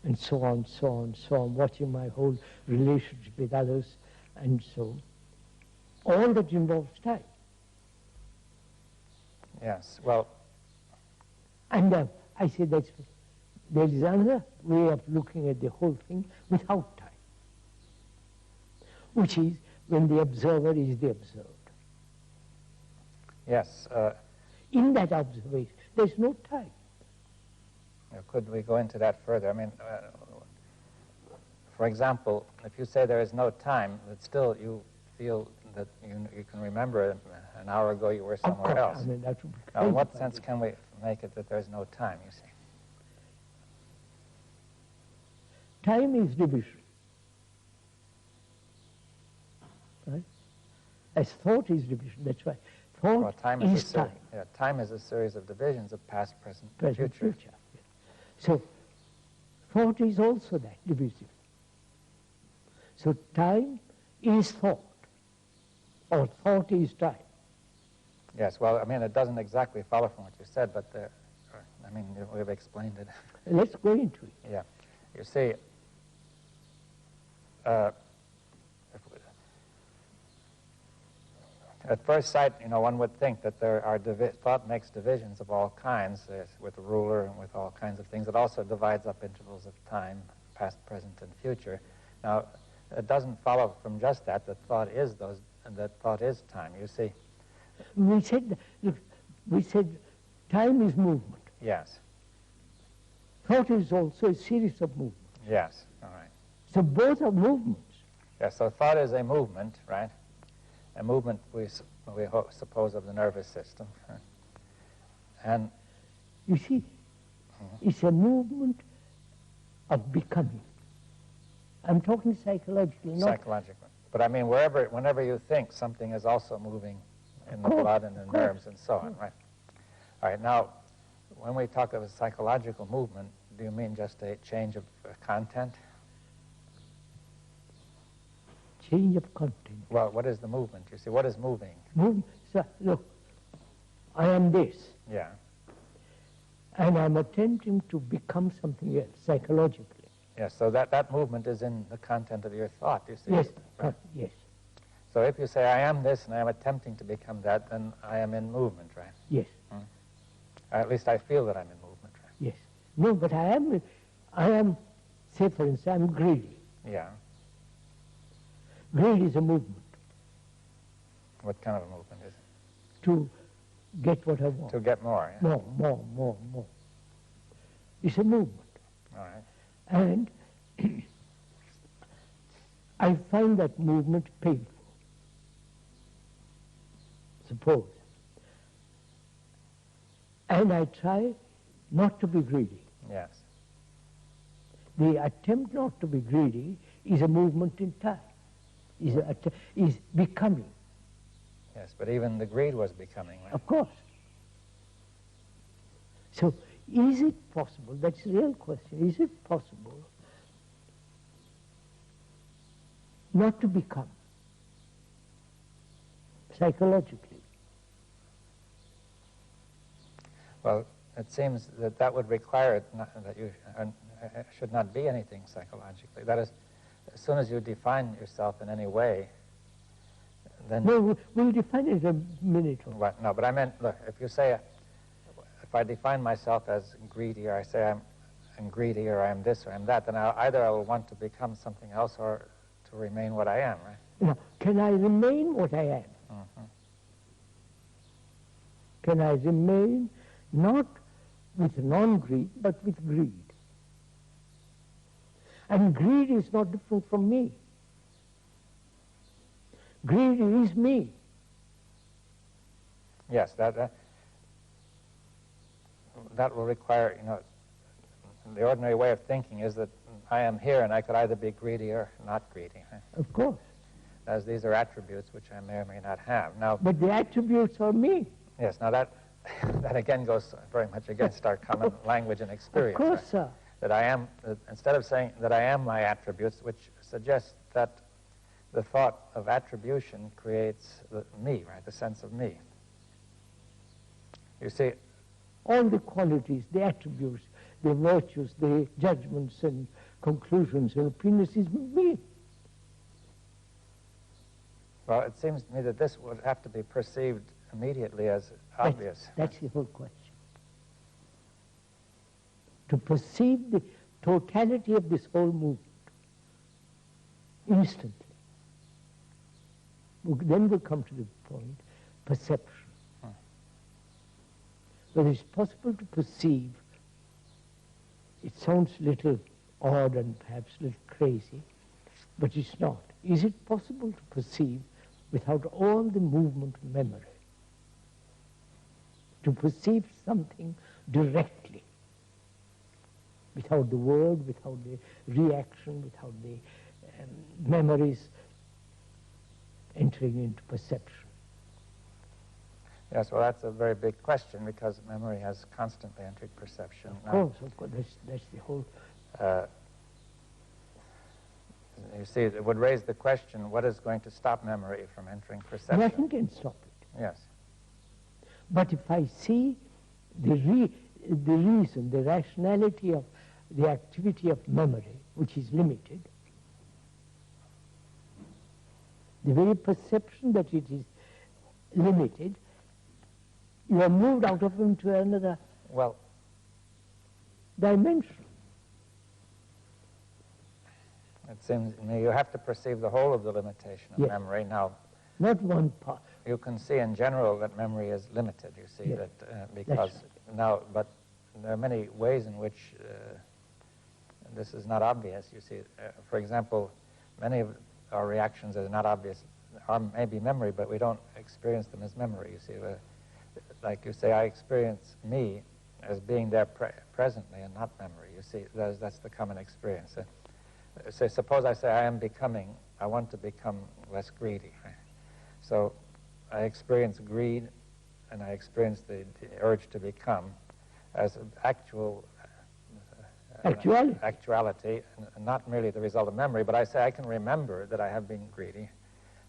and so on, watching my whole relationship with others, and so. All that involves time. Yes, well... And I say that there is another way of looking at the whole thing without time, which is when the observer is the observed. Yes. In that observation, there's no time. Could we go into that further? I mean, for example, if you say there is no time, but still you feel that you can remember an hour ago you were somewhere else. I mean, that would be now, in what sense can we make it that there's no time, you see? Time is division. Right? As thought is division, that's why. Thought is time. Yeah, time is a series of divisions of past, present, future. Yeah. So, thought is also that, divisive. So, time is thought, or thought is time. Yes, well, I mean, it doesn't exactly follow from what you said, but I mean, we've explained it. Let's go into it. Yeah. You see, at first sight, one would think that there are thought makes divisions of all kinds, with a ruler and with all kinds of things. It also divides up intervals of time, past, present, and future. Now, it doesn't follow from just that thought is time. You see. We said time is movement. Yes. Thought is also a series of movements. Yes. All right. So both are movements. Yes. So thought is a movement, right? A movement, we suppose, of the nervous system. And you see, it's a movement of becoming. I'm talking psychologically, not... Psychologically. But I mean, whenever you think, something is also moving in the blood and the nerves and so on, right? All right, now, when we talk of a psychological movement, do you mean just a change of content? change of content. Well, what is the movement? You see, what is moving? So, look, I am this. Yeah. And I'm attempting to become something else, psychologically. Yes, so that movement is in the content of your thought, you see. Yes, Right. yes, So if you say, I am this, and I am attempting to become that, then I am in movement, right? yes, At least I feel that I'm in movement, right? yes. No, but I am, say for instance, I'm greedy. Yeah. Greed is a movement What kind of a movement is it? to get what I want. To get more, yeah? More. It's a movement. All right. And I find that movement painful. Suppose. And I try not to be greedy. Yes. The attempt not to be greedy is a movement in time, is becoming. Yes, but even the greed was becoming, right? Of course. So, is it possible, that's the real question, is it possible not to become psychologically? Well, it seems that that would require that you should not be anything psychologically. That is, as soon as you define yourself in any way, then... No, we'll define it in a minute. What? No, but I meant, look, if you say, if I define myself as greedy, or I say I'm greedy, or I'm this, or I'm that, then either I will want to become something else or to remain what I am, right? Now, can I remain what I am? Can I remain not with non-greed, but with greed? And greed is not different from me. Greed is me. Yes, that will require, the ordinary way of thinking is that I am here and I could either be greedy or not greedy. Right? Of course. As these are attributes which I may or may not have. Now, but the attributes are me. Yes, now that again goes very much against our common language and experience. Of course, right? sir. That I am, instead of saying that I am my attributes, which suggests that the thought of attribution creates me, right, the sense of me. You see, all the qualities, the attributes, the virtues, the judgments and conclusions and opinions is me. Well, it seems to me that this would have to be perceived immediately as obvious. That's the whole question. To perceive the totality of this whole movement instantly. Then we'll come to the point, perception. Whether it's possible to perceive, it sounds a little odd and perhaps a little crazy, but it's not. Is it possible to perceive without all the movement of memory? To perceive something directly, without the word, without the reaction, without the memories entering into perception. Yes, well, that's a very big question because memory has constantly entered perception. Of course, that's the whole... You see, it would raise the question, what is going to stop memory from entering perception? Nothing can stop it. Yes. But if I see the reason, the rationality of the activity of memory, which is limited, the very perception that it is limited, you are moved out of into another dimension. It seems you have to perceive the whole of the limitation of memory. Now, not one part. You can see in general that memory is limited, you see, because now, but there are many ways in which this is not obvious, you see. For example, many of our reactions are not obvious, are maybe memory, but we don't experience them as memory, you see. Like you say, I experience me as being there presently and not memory, you see. That's the common experience. So suppose I say I am becoming, I want to become less greedy. Right? So I experience greed and I experience the urge to become as actual Actuality. And not merely the result of memory, but I say I can remember that I have been greedy,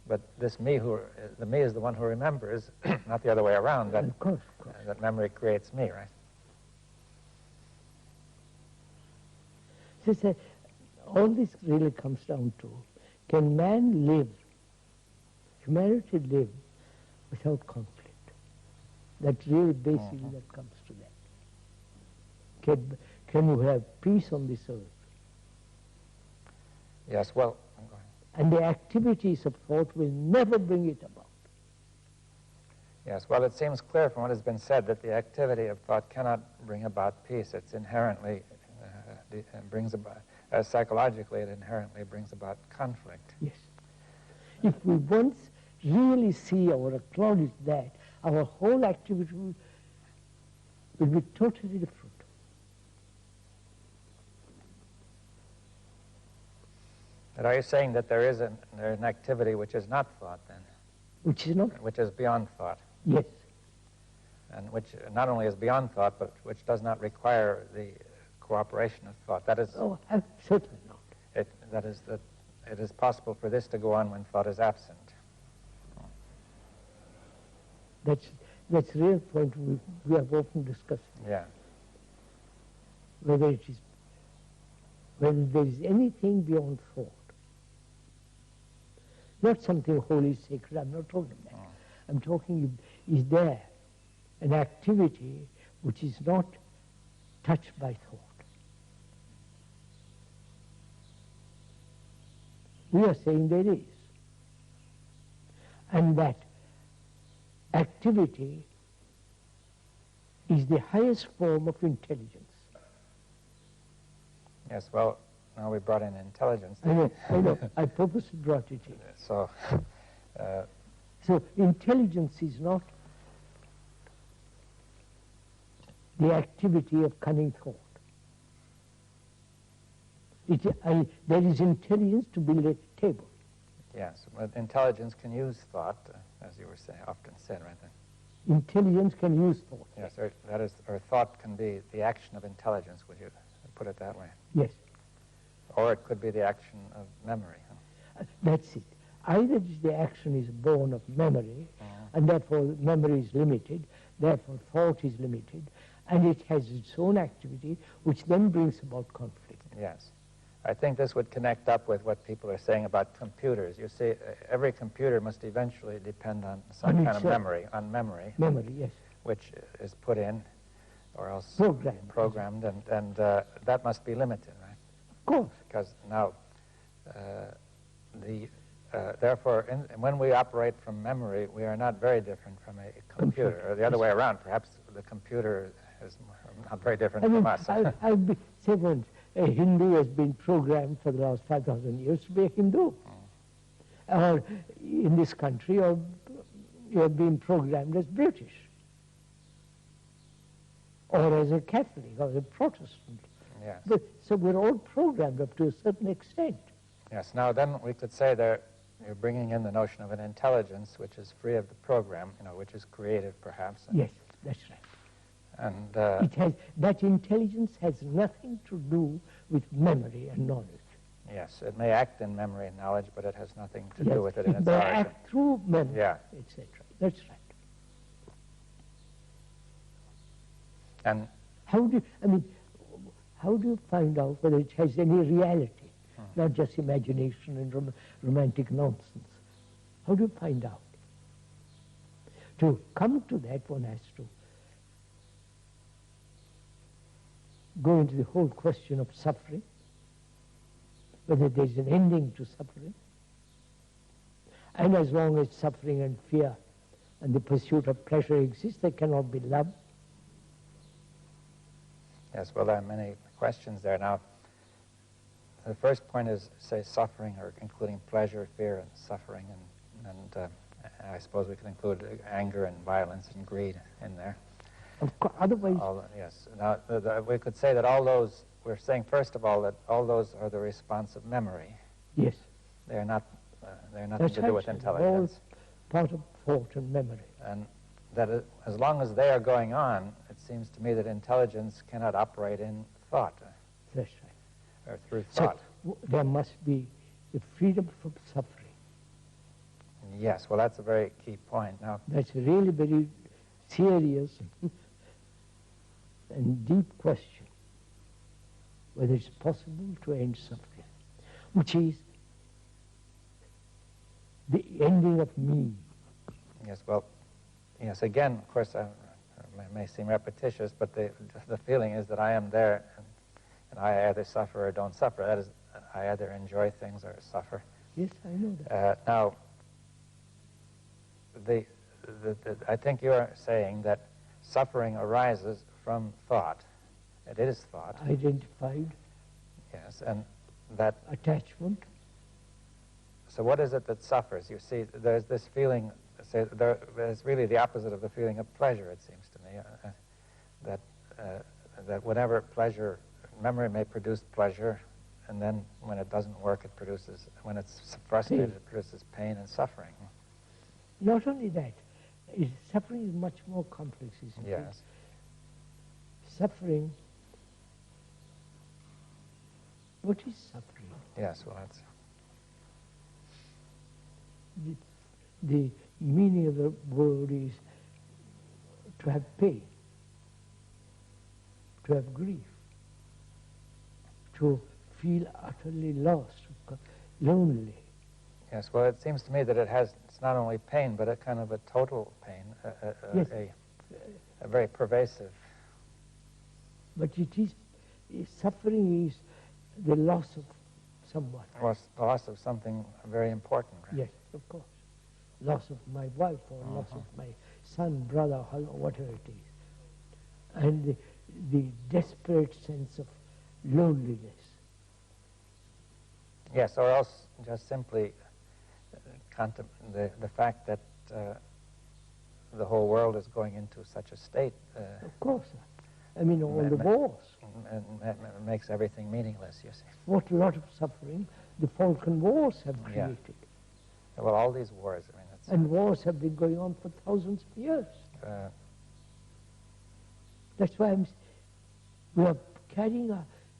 but this me, the me is the one who remembers, not the other way around, that, of course. That memory creates me, right? So all this really comes down to, can man live, humanity live, without conflict? That really basically that comes to that. Can you have peace on this earth? Yes, well, go ahead. And the activities of thought will never bring it about. Yes, well, it seems clear from what has been said that the activity of thought cannot bring about peace. It's inherently brings about, psychologically, it inherently brings about conflict. Yes. If we once really see or acknowledge that, our whole activity will be totally different. But are you saying that there is an activity which is not thought, then? Which is not? Which is beyond thought. Yes. And which not only is beyond thought, but which does not require the cooperation of thought. That is... Oh, certainly not. That it is possible for this to go on when thought is absent. That's the real point we have often discussed. Yeah. Whether there is anything beyond thought. Not something holy, sacred, I'm not talking about that. I'm talking, is there an activity which is not touched by thought? We are saying there is. And that activity is the highest form of intelligence. Yes, well, now we brought in intelligence. I know. I purposely brought it in. So, so intelligence is not the activity of cunning thought. There is intelligence to build a table. Yes, but intelligence can use thought, as you were saying, often said, right there. Intelligence can use thought. Yes, or thought can be the action of intelligence, would you put it that way? Yes. Or it could be the action of memory. That's it. Either the action is born of memory, and therefore memory is limited, therefore thought is limited, and it has its own activity, which then brings about conflict. Yes. I think this would connect up with what people are saying about computers. You see, every computer must eventually depend on some kind of memory, Memory, yes. Which is put in, or else programmed, and that must be limited, right? Of course. Because now, therefore, when we operate from memory, we are not very different from a computer, or the other way around. Perhaps the computer is not very different from us. I'll say once, a Hindu has been programmed for the last 5,000 years to be a Hindu. Or in this country, you have been programmed as British, or as a Catholic, or a Protestant. Yes. So we're all programmed up to a certain extent. Yes. Now then we could say that you're bringing in the notion of an intelligence which is free of the program, which is creative perhaps. Yes, that's right. And that intelligence has nothing to do with memory and knowledge. Yes, it may act in memory and knowledge, but it has nothing to do with it in its origin. It may origin. act through memory, Yeah. etc. That's right. And how do you find out whether it has any reality, not just imagination and romantic nonsense? How do you find out? To come to that, one has to go into the whole question of suffering, whether there's an ending to suffering. And as long as suffering and fear and the pursuit of pleasure exist, there cannot be love. yes, well, there are many questions there. Now, the first point is, say, suffering, or including pleasure, fear, and suffering, and I suppose we can include anger and violence and greed in there. Of course, otherwise... Yes. Now, we could say that all those, we're saying, first of all, that all those are the response of memory. Yes. They're nothing to do with intelligence. All part of thought and memory. And that as long as they are going on, it seems to me that intelligence cannot operate in thought. That's right. or through thought. So there must be the freedom from suffering. Yes, well, that's a very key point. Now, That's a really very serious and deep question, whether it's possible to end suffering, which is the ending of me. yes, well, yes, again, of course, it may seem repetitious, but the feeling is that I am there, and I either suffer or don't suffer. That is, I either enjoy things or suffer. Yes, I know that. Now, I think you are saying that suffering arises from thought. It is thought. Identified. Yes, and that... Attachment. So what is it that suffers? You see, there's this feeling, say, there's really the opposite of the feeling of pleasure, it seems to me, that whenever pleasure, memory may produce pleasure, and then when it doesn't work, it produces, when it's frustrated, it produces pain and suffering. Not only that, suffering is much more complex, isn't it? Yes. Suffering, what is suffering? Yes, well, that's... The meaning of the word is to have pain, to have grief, to feel utterly lost, lonely. Yes, well, it seems to me that it's not only pain, but a kind of a total pain, Yes. a very pervasive. But suffering is the loss of someone. Loss of something very important, right? Yes, of course. Loss of my wife or loss of my son, brother, whatever it is. And the desperate sense of loneliness. Yes, or else just simply the fact that the whole world is going into such a state. Of course. I mean, all the wars. And makes everything meaningless, you see. What a lot of suffering the Balkan Wars have created. Yeah. Well, all these wars, I mean, it's... And wars have been going on for thousands of years. That's why we are carrying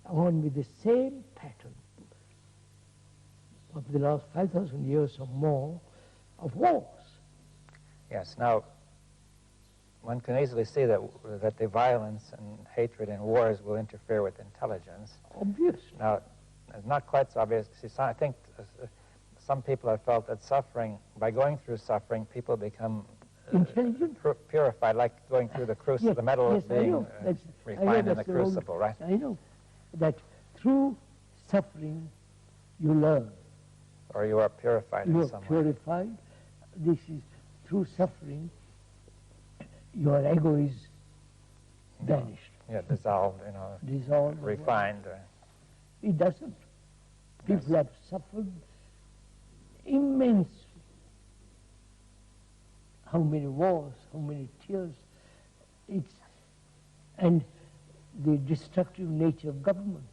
on with the same pattern of the last 5,000 years or more of wars. Yes, now, one can easily see that the violence and hatred in wars will interfere with intelligence. Obviously. Now, it's not quite so obvious. See, I think some people have felt that suffering, by going through suffering, people become intelligent, purified, like going through the crucible. Yes, the metal yes, is being refined in the crucible, right? I know that through suffering you learn. Or you are purified in some way. You are purified. This is through suffering. Your ego is vanished. Yeah, dissolved, Dissolved. Refined. It doesn't. People have suffered immensely. How many wars, how many tears. And the destructive nature of governments.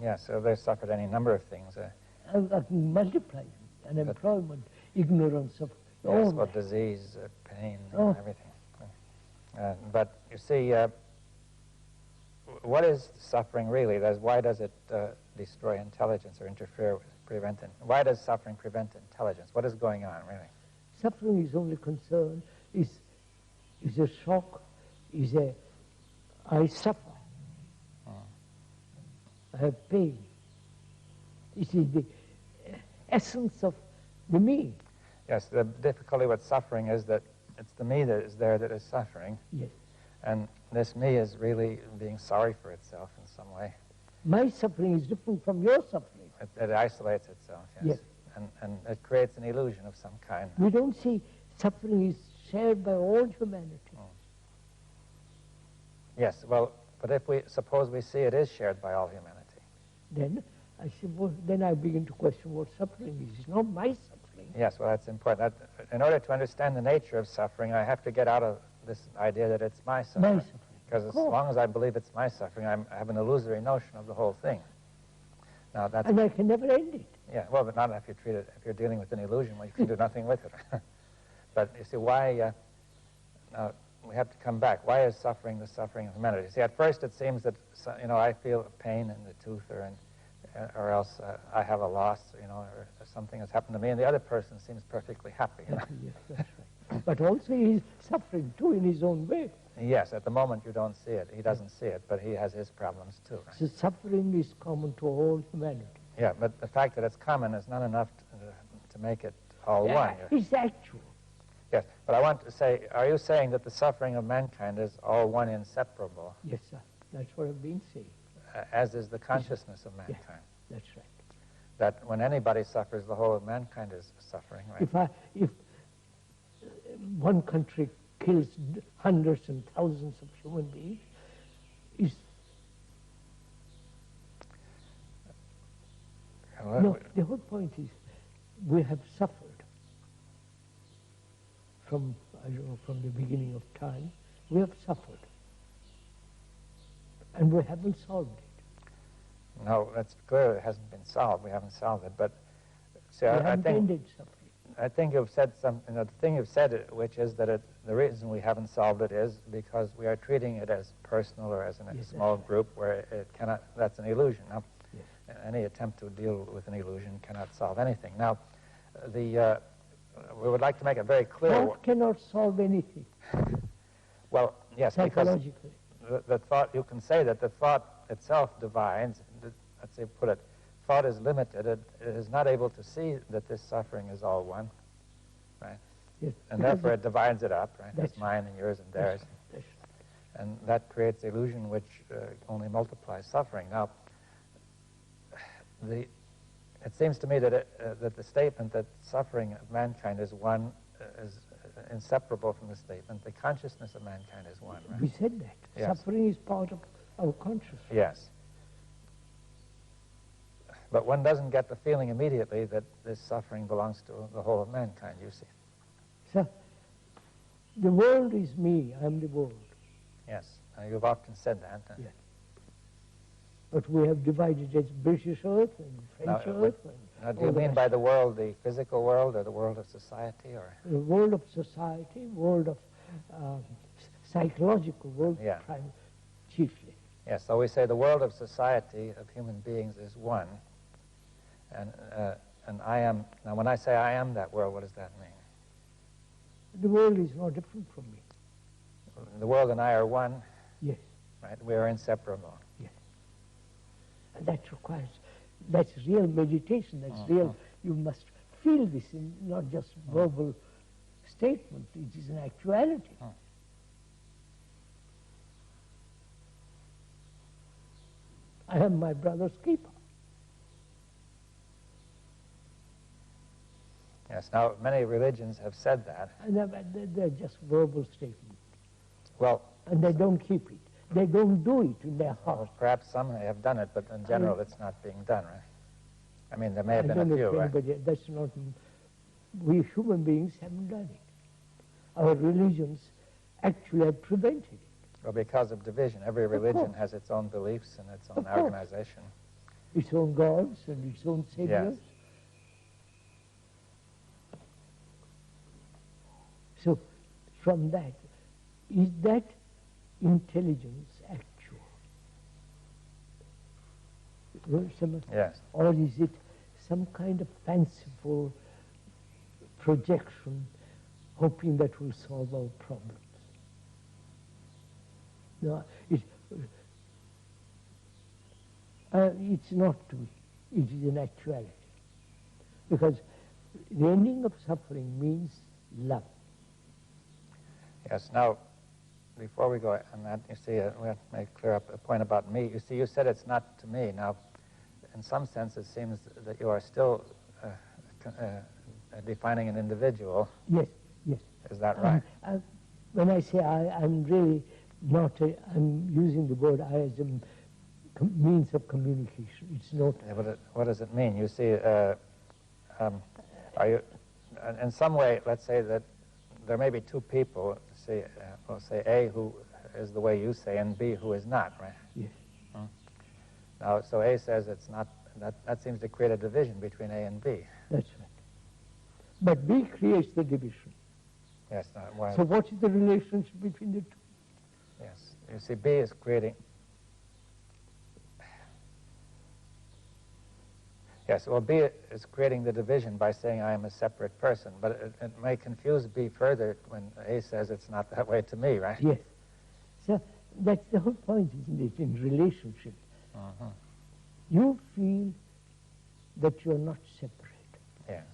Yeah, so they've suffered any number of things. I can multiply unemployment, ignorance of all well, that. disease, pain, everything. But you see, what is suffering really? Why does it destroy intelligence or interfere with, prevent it? Why does suffering prevent intelligence? What is going on, really? Suffering is only concern, is a shock, I suffer. I have pain. It is the essence of the me. Yes, the difficulty with suffering is that it's the me that is there that is suffering. Yes. And this me is really being sorry for itself in some way. My suffering is different from your suffering. It isolates itself, yes. And it creates an illusion of some kind. We don't see suffering is shared by all humanity. Yes, well, but if we suppose we see it is shared by all humanity. Then then I begin to question what suffering is. It's not my suffering. Yes, well, that's important. In order to understand the nature of suffering, I have to get out of this idea that it's my suffering. My suffering. Because as long as I believe it's my suffering, I have an illusory notion of the whole thing. Now that's... And I can never end it. Yeah, well, but not if you treat it, if you're dealing with an illusion, well, you can do nothing with it. But you see, why, we have to come back. Why is suffering the suffering of humanity? See, at first it seems that, I feel a pain in the tooth, or else I have a loss, or something has happened to me, and the other person seems perfectly happy. Yes, that's right. But also he's suffering too in his own way. Yes, at the moment you don't see it. He doesn't see it, but he has his problems too. Right? So suffering is common to all humanity. Yeah, but the fact that it's common is not enough to make it all one. It's actual. Yes, but I want to say, are you saying that the suffering of mankind is all one, inseparable? Yes, sir. That's what I've been saying. As is the consciousness of mankind. Yes, that's right. That when anybody suffers, the whole of mankind is suffering, right? If one country kills hundreds and thousands of human beings, the whole point is we have suffered from the beginning of time. We have suffered, and we haven't solved it. No, that's clear. It hasn't been solved. We haven't solved it. But see, I think you've said something. The thing you've said, which is that the reason we haven't solved it is because we are treating it as personal or as a small group where it cannot. That's an illusion. Now, any attempt to deal with an illusion cannot solve anything. Now, we would like to make it very clear. Thought cannot solve anything. Well, yes, because psychologically. The thought, you can say that the thought itself divides. Let's say, put it, thought is limited. It is not able to see that this suffering is all one, right? Yes, and therefore it divides it up, right? That's It's mine and yours and theirs. And that creates illusion which only multiplies suffering. Now, it seems to me that that the statement that suffering of mankind is one is inseparable from the statement the consciousness of mankind is one, right? We said that. Yes. Suffering is part of our consciousness. Yes. But one doesn't get the feeling immediately that this suffering belongs to the whole of mankind, you see. So, the world is me, I'm the world. Yes, you've often said that. Yes. But we have divided as British Earth and French Earth. Now, do you mean by the world the physical world or the world of society? Or the world of society, world of psychological world, chiefly. Yes, so we say the world of society, of human beings, is one. And I am, now when I say I am that world, what does that mean? The world is no different from me. The world and I are one? Yes. Right, we are inseparable. Yes. And that requires, that's real meditation, that's real, you must feel this in not just verbal statement, it is an actuality. I am my brother's keeper. Yes, now many religions have said that. And they're just verbal statements. Well, and they don't keep it. They don't do it in their heart. Well, perhaps some have done it, but in general it's not being done, right? I mean, there may have been a few, right? But that's not, we human beings haven't done it. Our religions actually have prevented it. Well, because of division. Every religion has its own beliefs and its own organization. Its own gods and its own saviors. Yes. So, from that, is that intelligence actual? Yes. Or is it some kind of fanciful projection hoping that will solve our problems? No, it's not to be. It is an actuality. Because the ending of suffering means love. Yes, now, before we go on that, you see, we have to make clear up a point about me. You see, you said it's not to me. Now, in some sense, it seems that you are still defining an individual. Yes, yes. Is that right? When I say I'm really not, I'm using the word I as a means of communication. It's not. Yeah, but what does it mean? You see, are you, in some way, let's say that there may be two people, say, we'll say A, who is the way you say, and B, who is not, right? Yes. Now, so A says it's not, that seems to create a division between A and B. That's right. But B creates the division. Yes. Well, So what is the relationship between the two? yes. You see, B is creating. Yes, well, B is creating the division by saying I am a separate person, but it may confuse B further when A says it's not that way to me, right? Yes. So that's the whole point, isn't it, in relationship. You feel that you're not separate. Yes.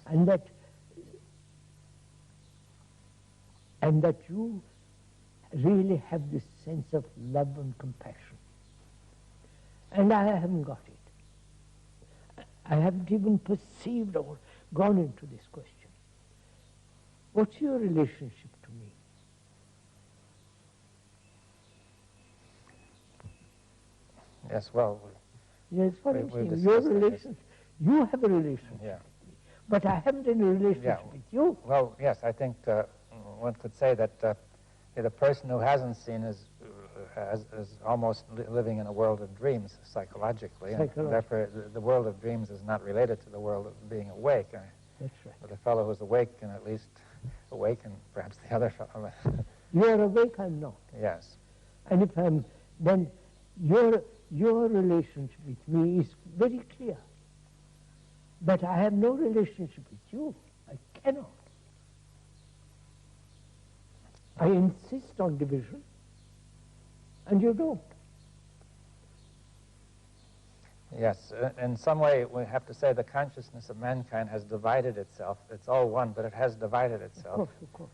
And that you really have this sense of love and compassion. And I haven't got it. I haven't even perceived or gone into this question. What's your relationship to me? Yes, well, Yes, what I'm we've saying. Your discussed that, relationship. You have a relationship. yeah. But I haven't any relationship with you. Well, yes, I think one could say that the person who hasn't seen is almost living in a world of dreams psychologically. And therefore, the world of dreams is not related to the world of being awake. That's right. But the fellow who's awake can at least awaken perhaps the other fellow. You're awake, I'm not. Yes. And if I'm, then your relationship with me is very clear. But I have no relationship with you. I cannot. I insist on division, and you don't. Yes, in some way we have to say the consciousness of mankind has divided itself. It's all one, but it has divided itself Of course.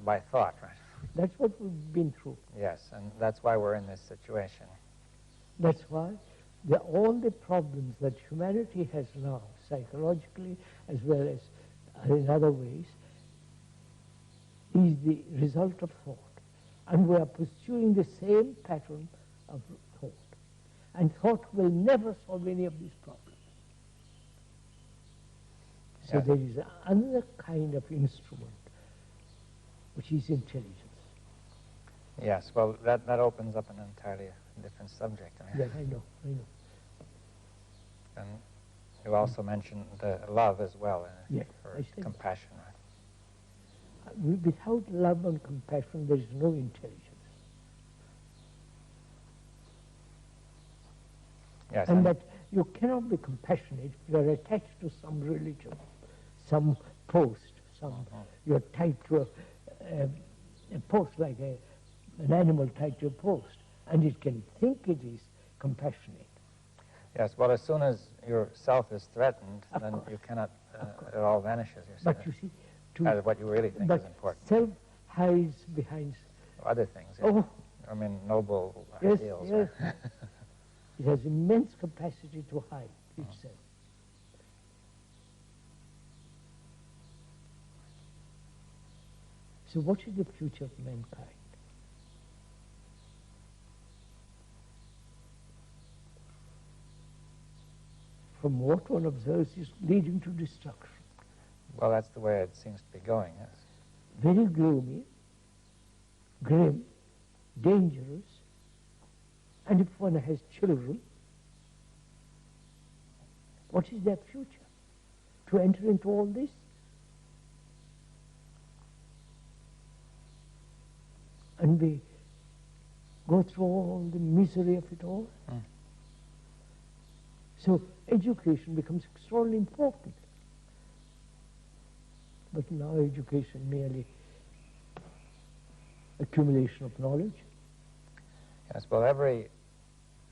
by thought, right? That's what we've been through. Yes, and that's why we're in this situation. That's why all the problems that humanity has now, psychologically as well as in other ways, is the result of thought. And we are pursuing the same pattern of thought. And thought will never solve any of these problems. So Yes. there is another kind of instrument, which is intelligence. Yes, well, that opens up an entirely different subject. I mean, Yes, I know. And you also mentioned love as well, Yes, or I said compassion. Right? Without love and compassion, there is no intelligence. Yes, And that you cannot be compassionate if you are attached to some religion, some post, you're tied to a post like an animal tied to a post, and it can think it is compassionate. Yes, well, as soon as your self is threatened, Of then course. you cannot, it all vanishes. But you see, what you really think is important. self hides behind Other things. Yeah. Oh. I mean, noble Yes, ideals. yes. Right? It has immense capacity to hide itself. So what is the future of mankind? From what one observes is leading to destruction. Well, that's the way it seems to be going, yes. Very gloomy, grim, dangerous, and if one has children, what is their future? To enter into all this? And we go through all the misery of it all? So education becomes extraordinarily important. But now education merely accumulation of knowledge. Yes, well, every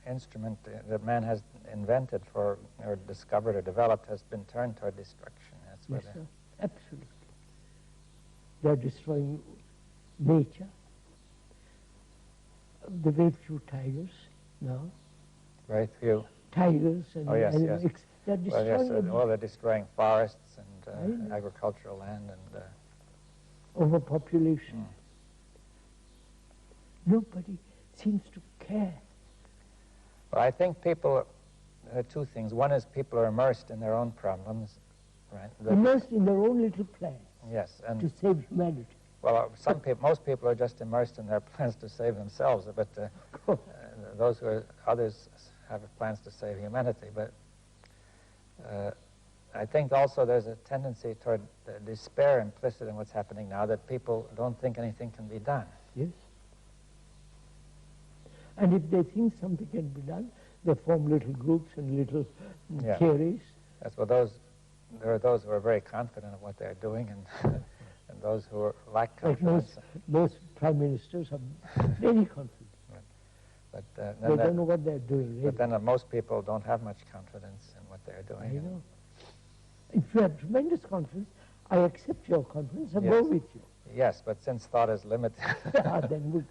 instrument that man has invented or discovered or developed has been turned toward destruction. That's Yes, what sir, absolutely. They are destroying nature. The very few tigers now. very few. Tigers and Oh, yes, animals. yes. They are Well, destroying yes, well, they're destroying forests and Right. agricultural land and overpopulation. Nobody seems to care. Well, I think people, there are two things. One is people are immersed in their own problems, right? Immersed in their own little plans Yes, and to save humanity. well, most people are just immersed in their plans to save themselves, but others have plans to save humanity. But I think also there's a tendency toward despair implicit in what's happening now, that people don't think anything can be done. Yes. And if they think something can be done, they form little groups and little theories. That's what there are those who are very confident of what they're doing, and and those who lack confidence. Like most prime ministers are very confident. But they don't know what they're doing. Really. But then most people don't have much confidence in what they're doing. I know. If you have tremendous confidence, I accept your confidence and go with you. Yes, but since thought is limited. Then we...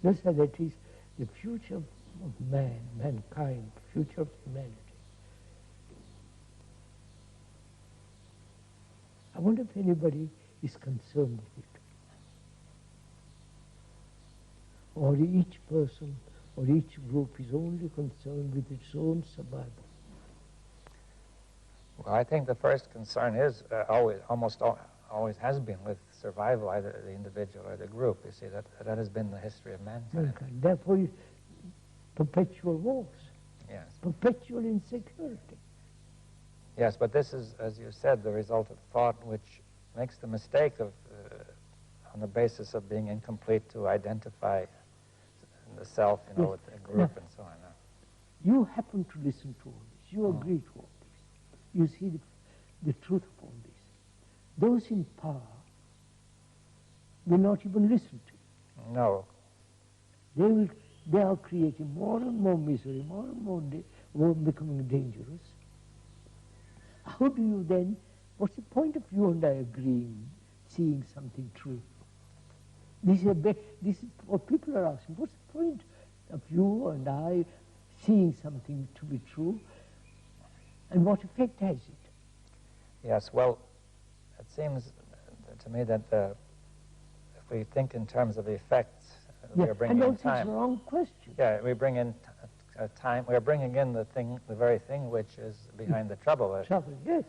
Just as it is the future of mankind, future of humanity. I wonder if anybody is concerned with it. Or each person or each group is only concerned with its own survival. Well, I think the first concern is almost always has been with survival, either the individual or the group. You see, that has been the history of mankind. Therefore, perpetual wars. Yes. Perpetual insecurity. Yes, but this is, as you said, the result of thought, which makes the mistake of, on the basis of being incomplete, to identify the self, with a group and so on. You happen to listen to all this. You agree to all this. You see the truth of all this. Those in power will not even listen to you. No. They are creating more and more misery, more and more becoming dangerous. How do you then, what's the point of you and I agreeing, seeing something true? This is what people are asking. What's the point of you and I seeing something to be true, and what effect has it? Yes, well, it seems to me that if we think in terms of the effects, we are bringing in time. It's a wrong question. Yeah, we bring in time. We are bringing in the very thing which is behind the trouble. Trouble, yes.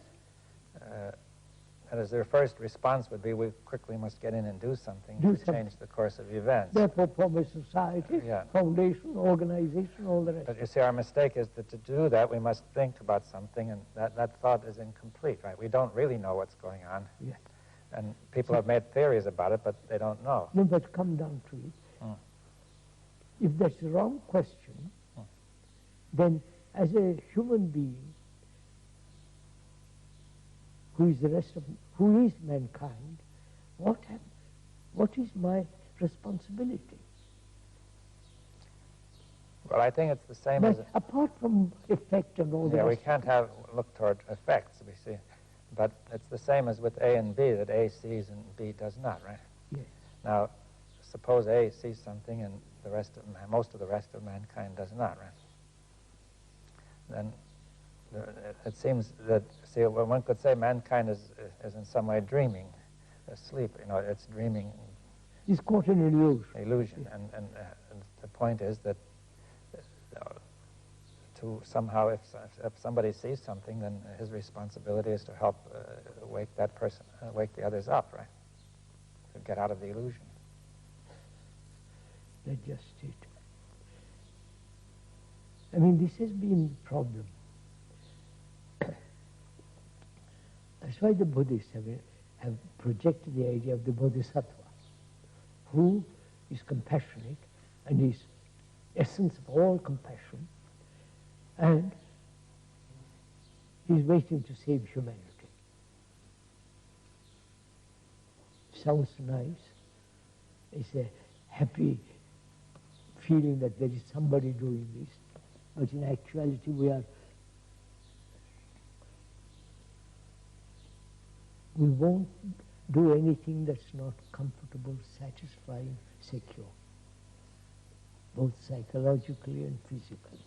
That is, their first response would be, we quickly must get in and do something to change the course of events. Therefore, form a society, foundation, organization, all the rest. But you see, our mistake is that to do that, we must think about something, and that thought is incomplete, right? We don't really know what's going on. Yes. And people have made theories about it, but they don't know. No, but come down to it. If that's the wrong question, then as a human being, who is mankind, what is my responsibility? Well, I think it's the same as... Apart from effect and all that. Yeah, we can't look toward effects, we see. But it's the same as with A and B, that A sees and B does not, right? Yes. Now, suppose A sees something and most of the rest of mankind does not, right? Then it seems that, see, one could say mankind is in some way dreaming, asleep, it's dreaming. It's caught in an illusion. Illusion, and the point is that to somehow, if somebody sees something, then his responsibility is to help wake that person, wake the others up, right? To get out of the illusion. That's just it. I mean, this has been the problem. That's why the Buddhists have projected the idea of the Bodhisattva, who is compassionate and is essence of all compassion, and he's waiting to save humanity. Sounds nice. It's a happy feeling that there is somebody doing this, but in actuality we won't do anything that's not comfortable, satisfying, secure, both psychologically and physically.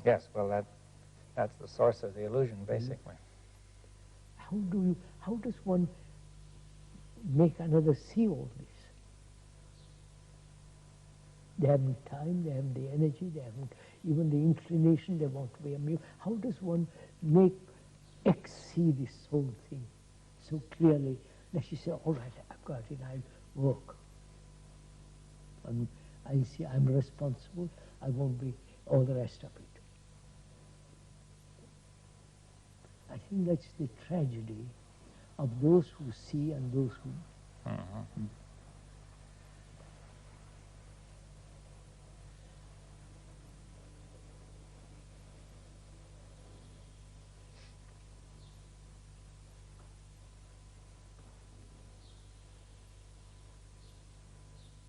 Yes, well, that's the source of the illusion, basically. How does one make another see all this? They haven't time, they haven't the energy, they haven't even the inclination, they want to be amused. How does one make X see this whole thing so clearly that she says, all right, I've got it, I'll work. I see I'm responsible, I won't be all the rest of it. I think that's the tragedy of those who see and those who